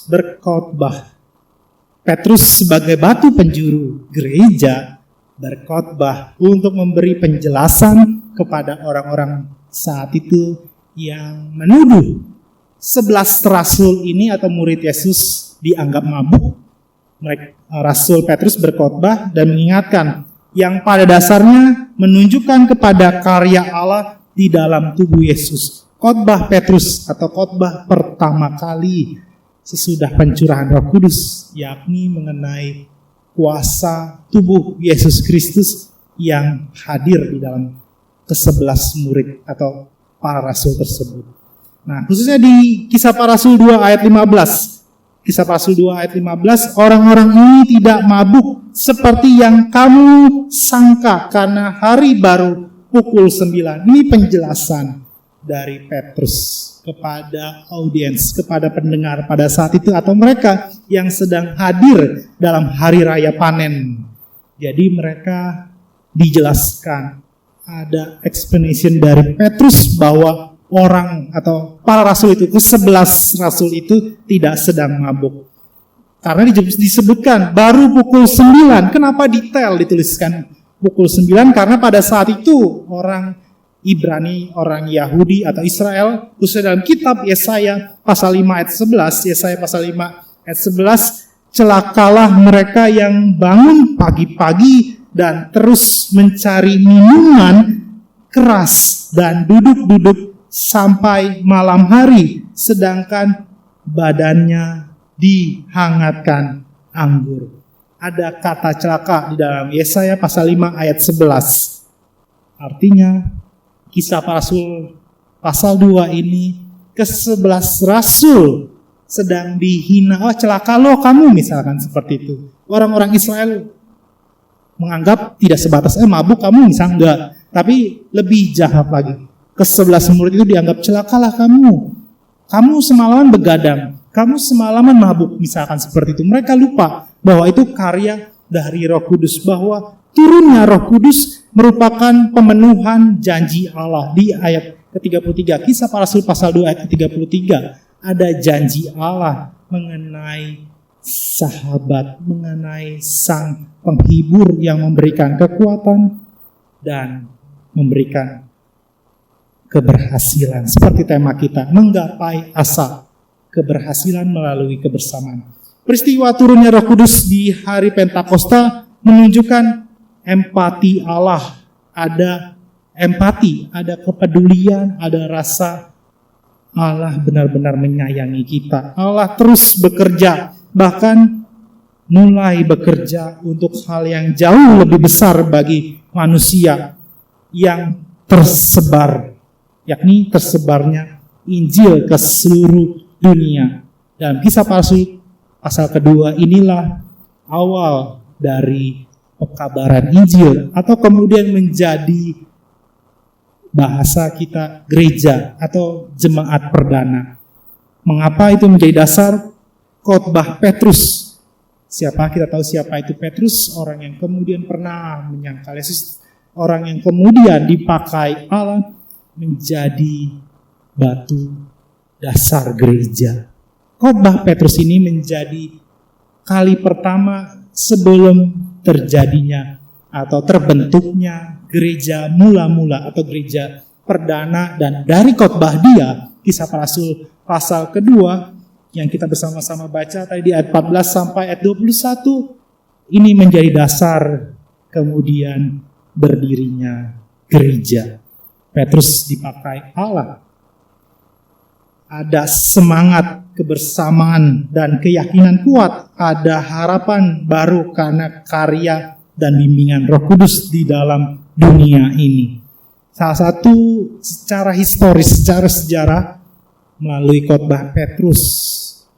berkhotbah. Petrus sebagai batu penjuru gereja berkhotbah untuk memberi penjelasan kepada orang-orang saat itu yang menuduh 11 rasul ini atau murid Yesus dianggap mabuk. Rasul Petrus berkhotbah dan mengingatkan yang pada dasarnya menunjukkan kepada karya Allah di dalam tubuh Yesus. Khotbah Petrus atau khotbah pertama kali sesudah pencurahan Roh Kudus, yakni mengenai kuasa tubuh Yesus Kristus yang hadir di dalam ke-11 murid atau para rasul tersebut. Nah, khususnya di Kisah Para Rasul 2 ayat 15. Kisah Para Rasul 2 ayat 15, orang-orang ini tidak mabuk seperti yang kamu sangka karena hari baru pukul 9. Ini penjelasan dari Petrus kepada audiens, kepada pendengar pada saat itu atau mereka yang sedang hadir dalam hari raya panen. Jadi mereka dijelaskan, ada explanation dari Petrus bahwa orang atau para rasul itu, ke-11 rasul itu tidak sedang mabuk. Karena disebutkan baru pukul 9. Kenapa detail dituliskan pukul 9? Karena pada saat itu orang Ibrani, orang Yahudi atau Israel, khususnya dalam kitab Yesaya pasal 5 ayat 11, Yesaya pasal 5 ayat 11, celakalah mereka yang bangun pagi-pagi dan terus mencari minuman keras dan duduk-duduk sampai malam hari, sedangkan badannya dihangatkan anggur. Ada kata celaka di dalam Yesaya pasal 5 ayat 11. Artinya Kisah Para Rasul pasal 2 ini ke-11 rasul sedang dihina. Celaka lo kamu, misalkan seperti itu. Orang-orang Israel menganggap tidak sebatas mabuk kamu, misalnya enggak. Tapi lebih jahat lagi. Ke-11 murid itu dianggap celakalah kamu. Kamu semalaman begadang. Kamu semalaman mabuk, misalkan seperti itu. Mereka lupa bahwa itu karya dari Roh Kudus, bahwa turunnya Roh Kudus merupakan pemenuhan janji Allah. Di ayat ke-33, Kisah Para Rasul pasal 2 ayat ke-33, ada janji Allah mengenai sahabat, mengenai sang penghibur yang memberikan kekuatan dan memberikan keberhasilan. Seperti tema kita, menggapai asa keberhasilan melalui kebersamaan. Peristiwa turunnya Roh Kudus di hari Pentakosta menunjukkan empati Allah. Ada empati, ada kepedulian, ada rasa Allah benar-benar menyayangi kita. Allah terus bekerja, bahkan mulai bekerja untuk hal yang jauh lebih besar bagi manusia yang tersebar, yakni tersebarnya Injil ke seluruh dunia. Dalam Kisah Para Rasul pasal kedua inilah awal dari pekabaran Injil, atau kemudian menjadi bahasa kita gereja atau jemaat perdana. Mengapa itu menjadi dasar khotbah Petrus? Kita tahu siapa itu Petrus, orang yang kemudian pernah menyangkal Yesus, orang yang kemudian dipakai Allah menjadi batu dasar gereja. Khotbah Petrus ini menjadi kali pertama sebelum terjadinya atau terbentuknya gereja mula-mula atau gereja perdana. Dan dari khotbah dia, Kisah Para Rasul pasal kedua yang kita bersama-sama baca tadi di ayat 14 sampai ayat 21, ini menjadi dasar kemudian berdirinya gereja. Petrus dipakai Allah. Ada semangat kebersamaan dan keyakinan kuat, ada harapan baru karena karya dan bimbingan Roh Kudus di dalam dunia ini. Salah satu secara historis, secara sejarah, melalui khotbah Petrus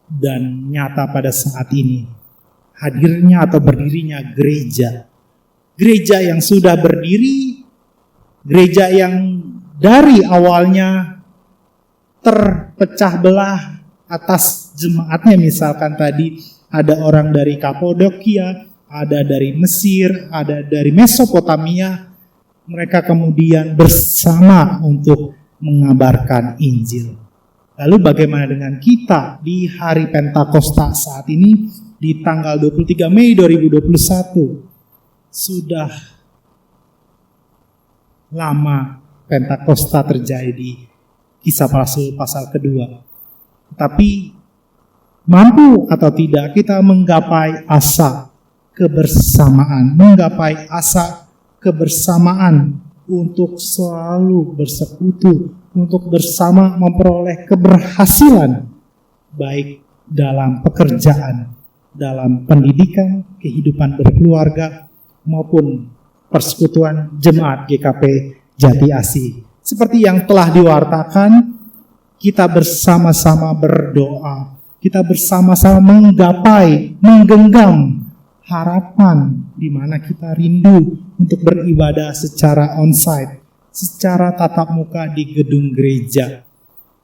dan nyata pada saat ini, hadirnya atau berdirinya gereja. Gereja yang sudah berdiri, gereja yang dari awalnya terpecah belah atas jemaatnya, misalkan tadi ada orang dari Kapadokia, ada dari Mesir, ada dari Mesopotamia. Mereka kemudian bersama untuk mengabarkan Injil. Lalu bagaimana dengan kita di hari Pentakosta saat ini di tanggal 23 Mei 2021? Sudah lama Pentakosta terjadi di Kisah para Rasul pasal kedua. Tapi mampu atau tidak kita menggapai asa kebersamaan, menggapai asa kebersamaan untuk selalu bersekutu, untuk bersama memperoleh keberhasilan baik dalam pekerjaan, dalam pendidikan, kehidupan berkeluarga maupun persekutuan jemaat GKP Jati Asih. Seperti yang telah diwartakan, kita bersama-sama berdoa, kita bersama-sama menggapai, menggenggam harapan di mana kita rindu untuk beribadah secara onsite, secara tatap muka di gedung gereja.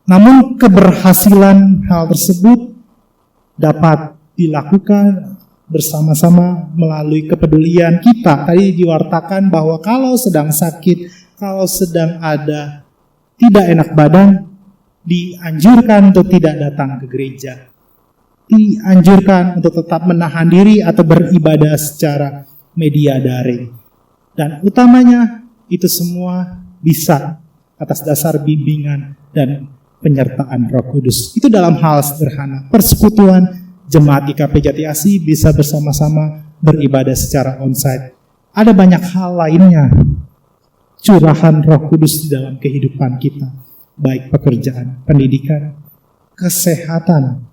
Namun keberhasilan hal tersebut dapat dilakukan bersama-sama melalui kepedulian kita. Tadi diwartakan bahwa kalau sedang sakit, kalau sedang ada tidak enak badan, dianjurkan untuk tidak datang ke gereja. Dianjurkan untuk tetap menahan diri atau beribadah secara media daring. Dan utamanya itu semua bisa atas dasar bimbingan dan penyertaan Roh Kudus. Itu dalam hal sederhana. Persekutuan jemaat GKP Jati Asih bisa bersama-sama beribadah secara onsite. Ada banyak hal lainnya. Curahan Roh Kudus di dalam kehidupan kita, baik pekerjaan, pendidikan, kesehatan,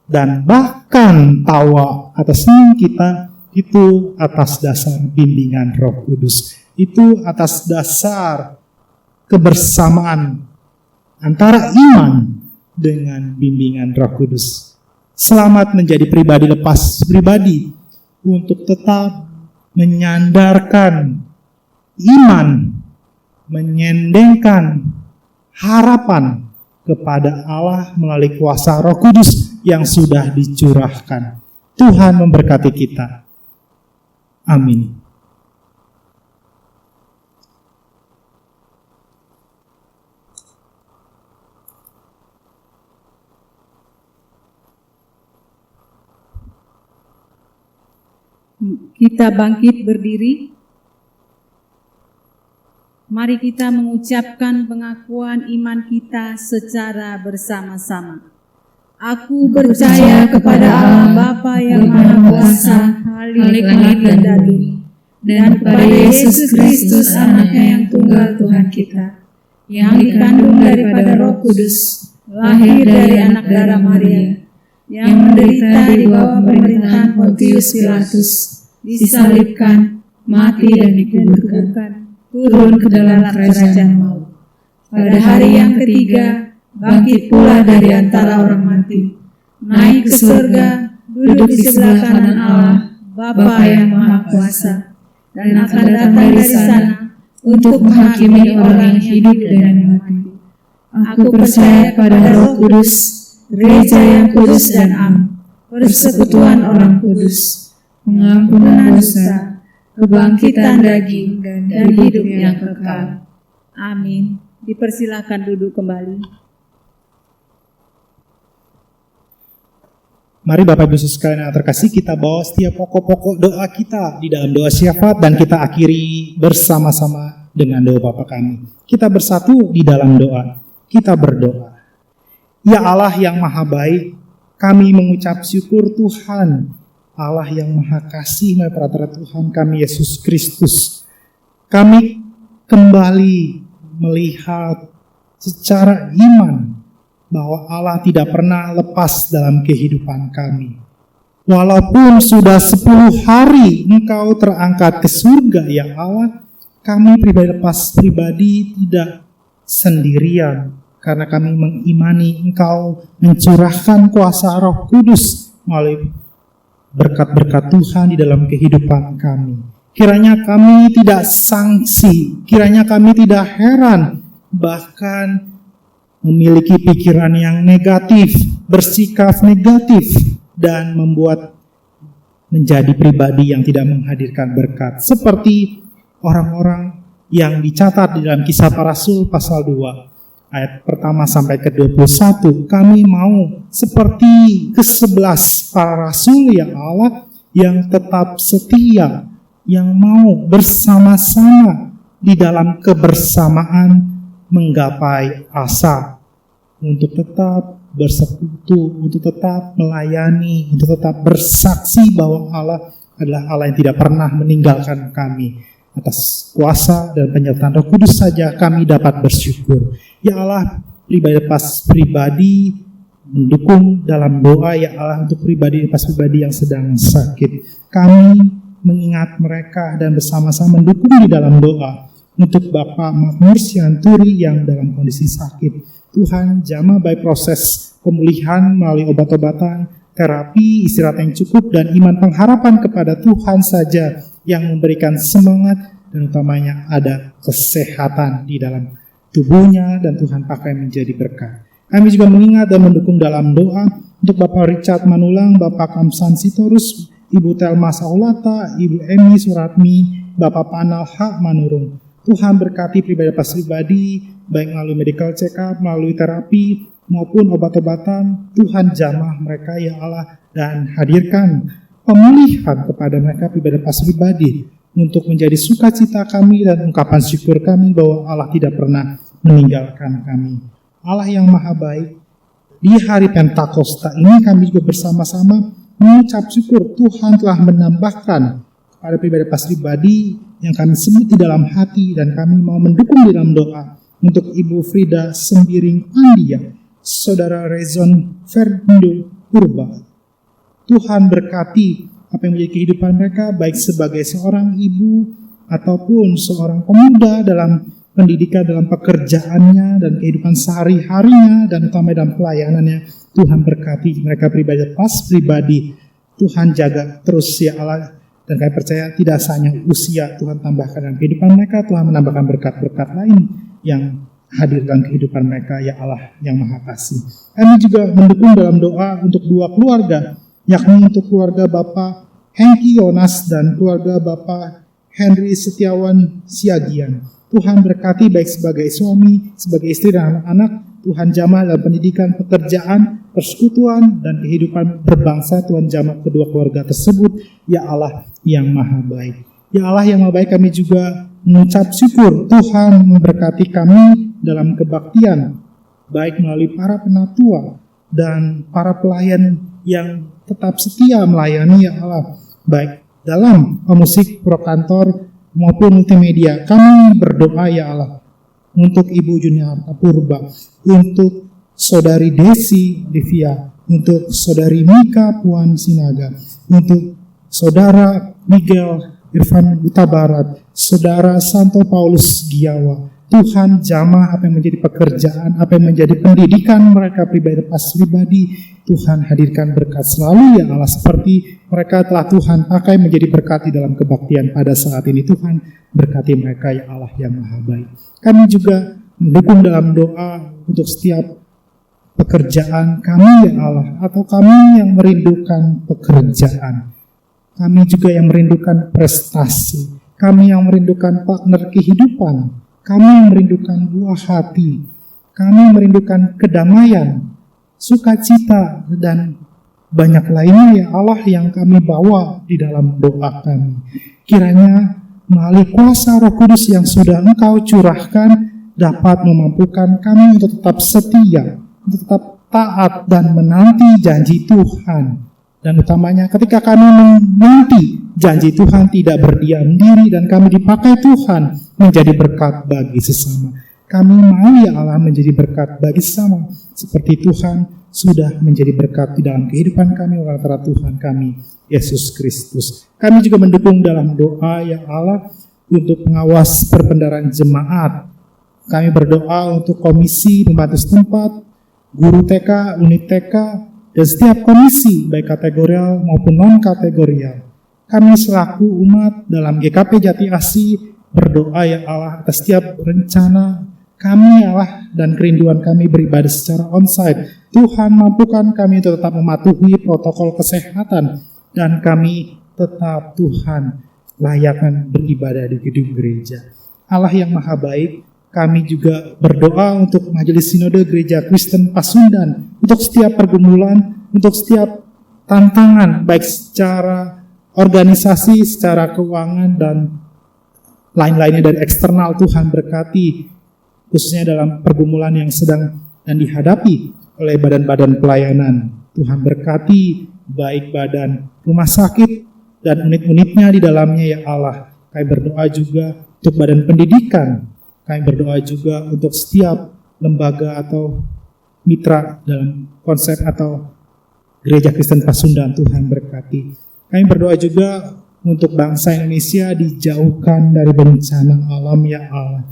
dan bahkan tawa atau senyum kita itu atas dasar bimbingan Roh Kudus. Itu atas dasar kebersamaan antara iman dengan bimbingan Roh Kudus. Selamat menjadi pribadi lepas pribadi untuk tetap menyandarkan iman, menyendengkan harapan kepada Allah melalui kuasa Roh Kudus yang sudah dicurahkan. Tuhan memberkati kita. Amin. Kita bangkit berdiri. Mari kita mengucapkan pengakuan iman kita secara bersama-sama. Aku percaya kepada Allah Bapa yang Maha Kuasa, Khalik langit dan bumi, dan kepada Yesus Kristus Anaknya yang tunggal Tuhan kita, yang dikandung daripada Roh Kudus, lahir dari anak darah Maria, yang menderita di bawah pemerintahan Pontius Pilatus, disalibkan, mati dan dikuburkan, turun ke dalam kerajaan maut. Pada hari yang ketiga, bangkit pula dari antara orang mati, naik ke surga, duduk di sebelah kanan Allah, Bapa yang Maha Kuasa, dan akan datang dari sana untuk menghakimi orang yang hidup dan yang mati. Aku percaya pada Roh Kudus, gereja yang kudus dan am, persekutuan orang kudus, pengampunan dosa, kebangkitan daging, dan hidup yang kekal. Amin. Dipersilakan duduk kembali. Mari Bapak Ibu sekalian yang terkasih, kita bawa setiap pokok-pokok doa kita di dalam doa syafaat dan kita akhiri bersama-sama dengan doa Bapa kami. Kita bersatu di dalam doa. Kita berdoa. Ya Allah yang maha baik, kami mengucap syukur Tuhan, Allah yang maha kasih melalui perantara Tuhan kami Yesus Kristus. Kami kembali melihat secara iman bahwa Allah tidak pernah lepas dalam kehidupan kami. Walaupun sudah 10 hari Engkau terangkat ke surga ya Allah, kami pribadi tidak sendirian, karena kami mengimani Engkau mencurahkan kuasa Roh Kudus melalui berkat-berkat Tuhan di dalam kehidupan kami. Kiranya kami tidak sangsi, kiranya kami tidak heran, bahkan memiliki pikiran yang negatif, bersikap negatif, dan membuat menjadi pribadi yang tidak menghadirkan berkat. Seperti orang-orang yang dicatat di dalam Kisah Para Rasul pasal 2, ayat pertama sampai ke-21. Kami mau seperti ke-11 para rasul ya Allah, yang tetap setia, yang mau bersama-sama di dalam kebersamaan menggapai asa, untuk tetap bersekutu, untuk tetap melayani, untuk tetap bersaksi bahwa Allah adalah Allah yang tidak pernah meninggalkan kami. Atas kuasa dan penyertaan Roh Kudus saja kami dapat bersyukur. Ya Allah, pribadi mendukung dalam doa ya Allah untuk pribadi yang sedang sakit. Kami mengingat mereka dan bersama-sama mendukung di dalam doa untuk Bapak Makmur Sianturi yang dalam kondisi sakit. Tuhan jamah baik proses pemulihan melalui obat-obatan, terapi, istirahat yang cukup, dan iman pengharapan kepada Tuhan saja yang memberikan semangat, dan utamanya ada kesehatan di dalam tubuhnya dan Tuhan pakai menjadi berkat. Kami juga mengingat dan mendukung dalam doa untuk Bapak Richard Manulang, Bapak Kamsan Sitorus, Ibu Telma Saulata, Ibu Emi Suratmi, Bapak Panal Hak Manurung. Tuhan berkati pribadi, baik melalui medical check-up, melalui terapi, maupun obat-obatan. Tuhan jamah mereka ya Allah, dan hadirkan pemulihan kepada mereka pribadi untuk menjadi sukacita kami dan ungkapan syukur kami bahwa Allah tidak pernah meninggalkan kami. Allah yang maha baik, di hari Pentakosta ini kami juga bersama-sama mengucap syukur Tuhan telah menambahkan kepada pribadi yang kami sebut di dalam hati, dan kami mau mendukung di dalam doa untuk Ibu Frida Sembiring Andia, Saudara Rezon Ferdindo Purba. Tuhan berkati apa yang menjadi kehidupan mereka, baik sebagai seorang ibu ataupun seorang pemuda dalam pendidikan, dalam pekerjaannya dan kehidupan sehari-harinya, dan utama dalam pelayanannya. Tuhan berkati mereka pribadi. Tuhan jaga terus ya Allah, dan kami percaya tidak hanya usia Tuhan tambahkan dalam kehidupan mereka, Tuhan menambahkan berkat-berkat lain yang hadir dalam kehidupan mereka ya Allah yang maha kasih. Kami juga mendukung dalam doa untuk 2 keluarga, yakni untuk keluarga Bapak Hengki Yonas dan keluarga Bapak Henry Setiawan Siagian. Tuhan berkati baik sebagai suami, sebagai istri dan anak-anak. Tuhan jamah dalam pendidikan, pekerjaan, persekutuan, dan kehidupan berbangsa. Tuhan jamah kedua keluarga tersebut ya Allah yang maha baik. Ya Allah yang maha baik, kami juga mengucap syukur Tuhan memberkati kami dalam kebaktian, baik melalui para penatua dan para pelayan yang tetap setia melayani ya Allah, baik dalam musik, pro kantor maupun multimedia. Kami berdoa ya Allah untuk Ibu Juniarta Purba, untuk Saudari Desi Livia, untuk Saudari Mika Puan Sinaga, untuk Saudara Miguel Irfan Buta Barat, Saudara Santo Paulus Giawa. Tuhan jamah apa yang menjadi pekerjaan, apa yang menjadi pendidikan mereka pribadi. Tuhan hadirkan berkat selalu ya Allah, seperti mereka telah Tuhan pakai menjadi berkat di dalam kebaktian pada saat ini. Tuhan berkati mereka ya Allah yang maha baik. Kami juga mendukung dalam doa untuk setiap pekerjaan kami ya Allah, atau kami yang merindukan pekerjaan. Kami juga yang merindukan prestasi, kami yang merindukan partner kehidupan, kami yang merindukan buah hati, kami merindukan kedamaian, sukacita, dan banyak lainnya ya Allah yang kami bawa di dalam doa kami. Kiranya melalui kuasa Roh Kudus yang sudah Engkau curahkan dapat memampukan kami untuk tetap setia, untuk tetap taat dan menanti janji Tuhan Dan utamanya ketika kami menanti janji Tuhan tidak berdiam diri dan kami dipakai Tuhan menjadi berkat bagi sesama. Kami mau ya Allah menjadi berkat bagi sesama seperti Tuhan sudah menjadi berkat di dalam kehidupan kami oleh Tuhan kami Yesus Kristus. Kami juga mendukung dalam doa ya Allah untuk pengawas perbendaharaan jemaat. Kami berdoa untuk komisi pembantu setempat, guru TK, unit TK, dan setiap komisi baik kategorial maupun non-kategorial. Kami selaku umat dalam GKP Jati Asih berdoa ya Allah atas setiap rencana kami ya Allah dan kerinduan kami beribadah secara onsite. Tuhan mampukan kami untuk tetap mematuhi protokol kesehatan dan kami tetap Tuhan layakkan beribadah di gedung gereja. Allah yang maha baik, kami juga berdoa untuk Majelis Sinode Gereja Kristen Pasundan, untuk setiap pergumulan, untuk setiap tantangan, baik secara organisasi, secara keuangan, dan lain-lainnya dari eksternal. Tuhan berkati, khususnya dalam pergumulan yang sedang dan dihadapi oleh badan-badan pelayanan. Tuhan berkati, baik badan rumah sakit dan unit-unitnya di dalamnya ya Allah. Kami berdoa juga untuk badan pendidikan. Kami berdoa juga untuk setiap lembaga atau mitra dalam konsep atau Gereja Kristen Pasundan. Tuhan berkati. Kami berdoa juga untuk bangsa Indonesia dijauhkan dari bencana alam ya Allah.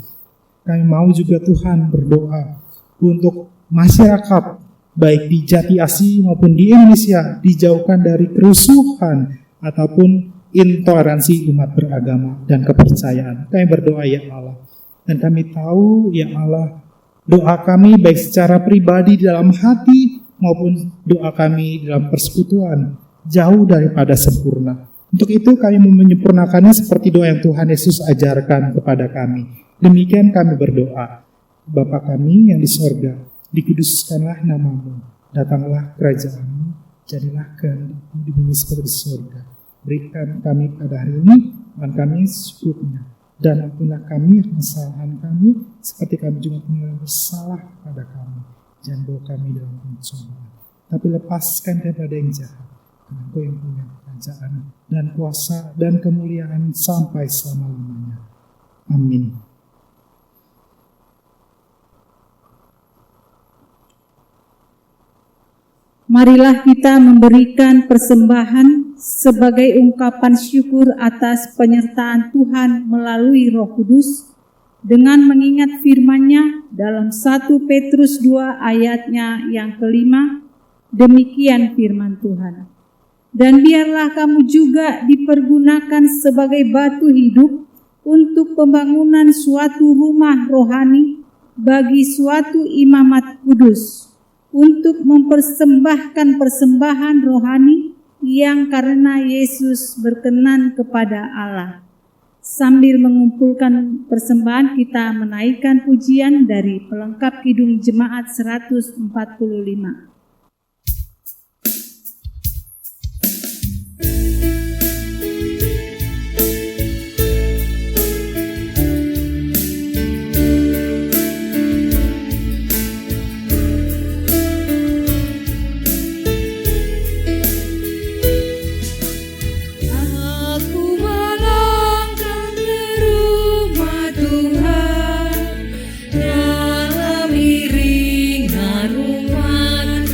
Kami mau juga Tuhan berdoa untuk masyarakat baik di Jati Asih maupun di Indonesia dijauhkan dari kerusuhan ataupun intoleransi umat beragama dan kepercayaan. Kami berdoa ya Allah. Dan kami tahu ya Allah, doa kami baik secara pribadi di dalam hati maupun doa kami dalam persekutuan jauh daripada sempurna. Untuk itu kami menyempurnakannya seperti doa yang Tuhan Yesus ajarkan kepada kami. Demikian kami berdoa. Bapa kami yang di sorga, dikuduskanlah namamu, datanglah kerajaanmu, jadilah kehendakmu di bumi seperti di sorga. Berikan kami pada hari ini makan kami secukupnya. Dan ampunilah kami kesalahan kami, seperti kami juga punya bersalah kepada kami. Jangan bawa kami dalam pencobaan, tapi lepaskan daripada yang jahat. Karena Engkau yang punya kerajaan dan kuasa dan kemuliaan sampai selama-lamanya. Amin. Marilah kita memberikan persembahan sebagai ungkapan syukur atas penyertaan Tuhan melalui Roh Kudus dengan mengingat firman-Nya dalam 1 Petrus 2 ayatnya yang kelima. Demikian firman Tuhan. Dan biarlah kamu juga dipergunakan sebagai batu hidup untuk pembangunan suatu rumah rohani bagi suatu imamat kudus, untuk mempersembahkan persembahan rohani yang karena Yesus berkenan kepada Allah. Sambil mengumpulkan persembahan, kita menaikkan pujian dari pelengkap Kidung Jemaat 145. Dalam iringan umat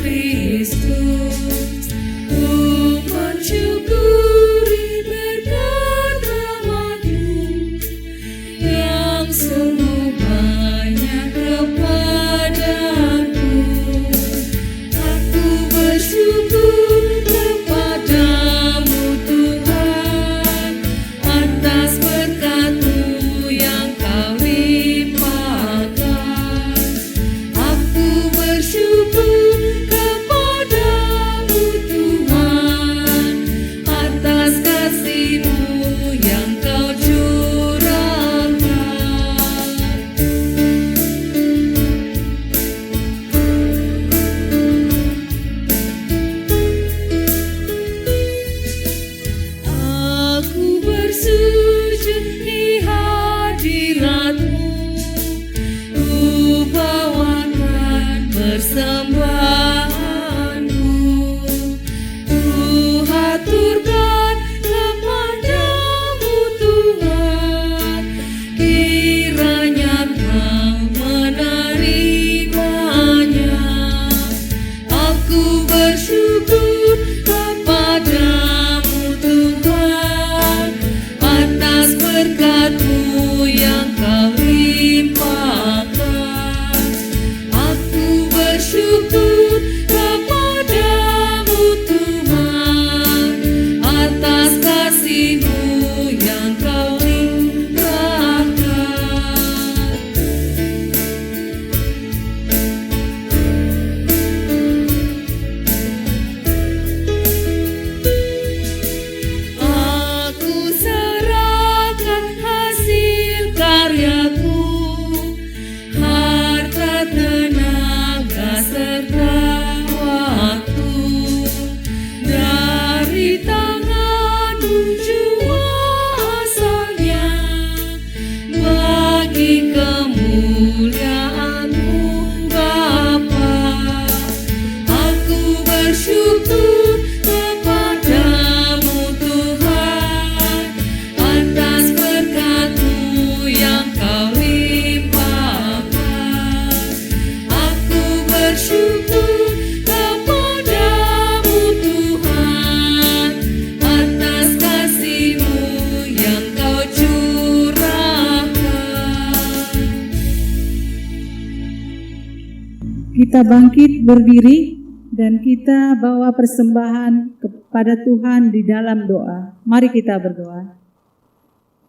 Kita bangkit berdiri dan kita bawa persembahan kepada Tuhan di dalam doa. Mari kita berdoa.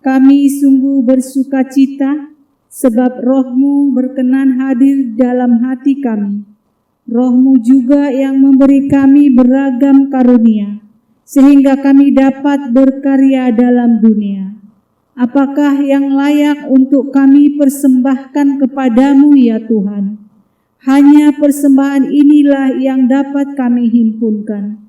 Kami sungguh bersuka cita sebab Roh-Mu berkenan hadir dalam hati kami. Roh-Mu juga yang memberi kami beragam karunia, sehingga kami dapat berkarya dalam dunia. Apakah yang layak untuk kami persembahkan kepadamu ya Tuhan? Hanya persembahan inilah yang dapat kami himpunkan.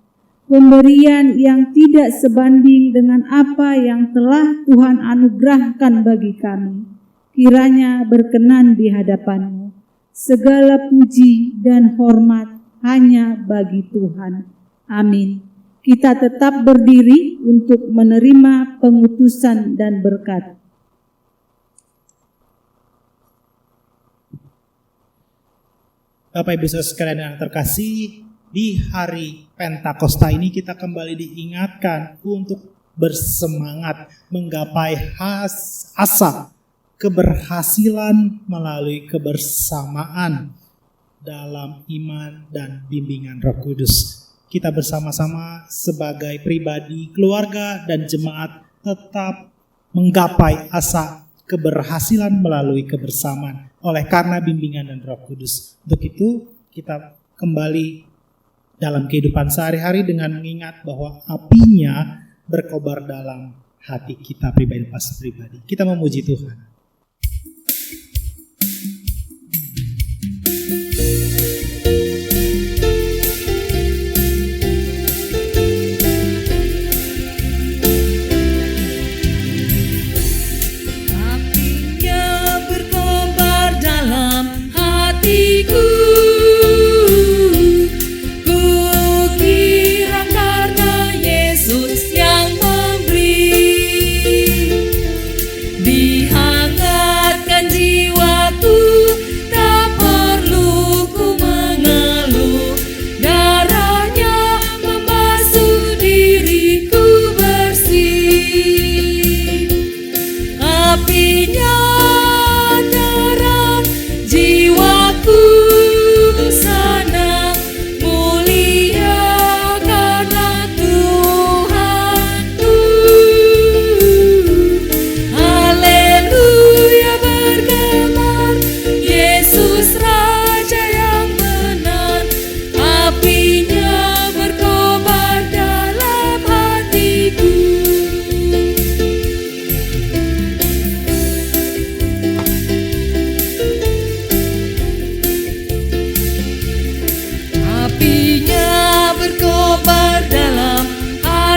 Pemberian yang tidak sebanding dengan apa yang telah Tuhan anugerahkan bagi kami. Kiranya berkenan di hadapan-Mu. Segala puji dan hormat hanya bagi Tuhan. Amin. Kita tetap berdiri untuk menerima pengutusan dan berkat. Bapak Ibu Saudara sekalian yang terkasih, di hari Pentakosta ini kita kembali diingatkan untuk bersemangat menggapai asa keberhasilan melalui kebersamaan dalam iman dan bimbingan Roh Kudus. Kita bersama-sama sebagai pribadi, keluarga, dan jemaat tetap menggapai asa keberhasilan melalui kebersamaan oleh karena bimbingan dan Roh Kudus. Untuk itu kita kembali dalam kehidupan sehari-hari dengan mengingat bahwa apinya berkobar dalam hati kita pribadi. Kita memuji Tuhan.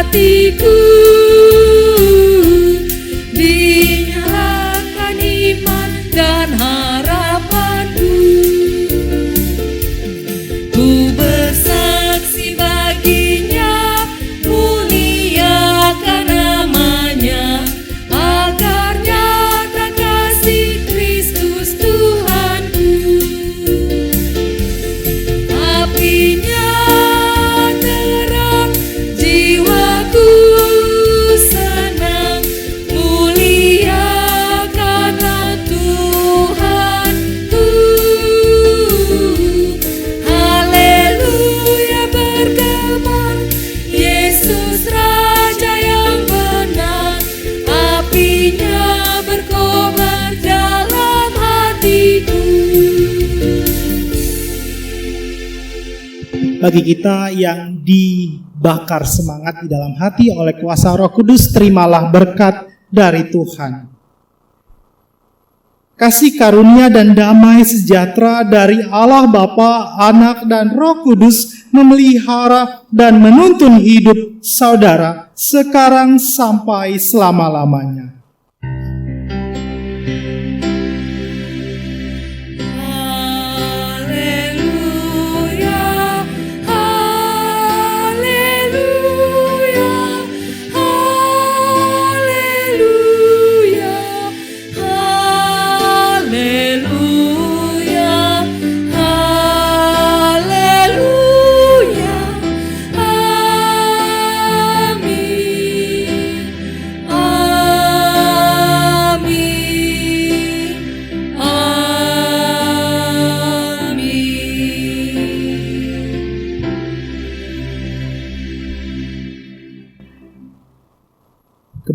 hatiku dinyalakan iman dan harapanku. Ku bersaksi baginya, muliakan namanya, agar nyata kasih Kristus Tuhanku. Apinya terang, jiwaku senang, muliakanlah Tuhanku. Haleluya bergema, Yesus Raja yang benar, apinya berkobar dalam hatiku. Bagi kita yang dibakar semangat di dalam hati oleh kuasa Roh Kudus, terimalah berkat dari Tuhan. Kasih karunia dan damai sejahtera dari Allah Bapa, Anak, dan Roh Kudus memelihara dan menuntun hidup saudara sekarang sampai selama-lamanya.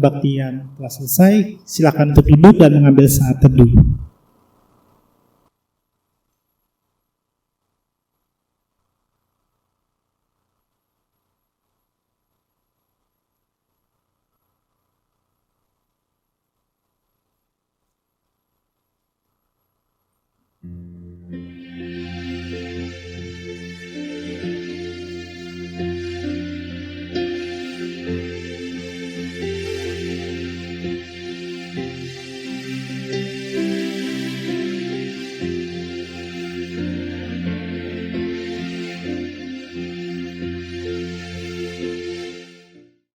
pembaktian telah selesai. Silakan untuk duduk dan mengambil saat teduh.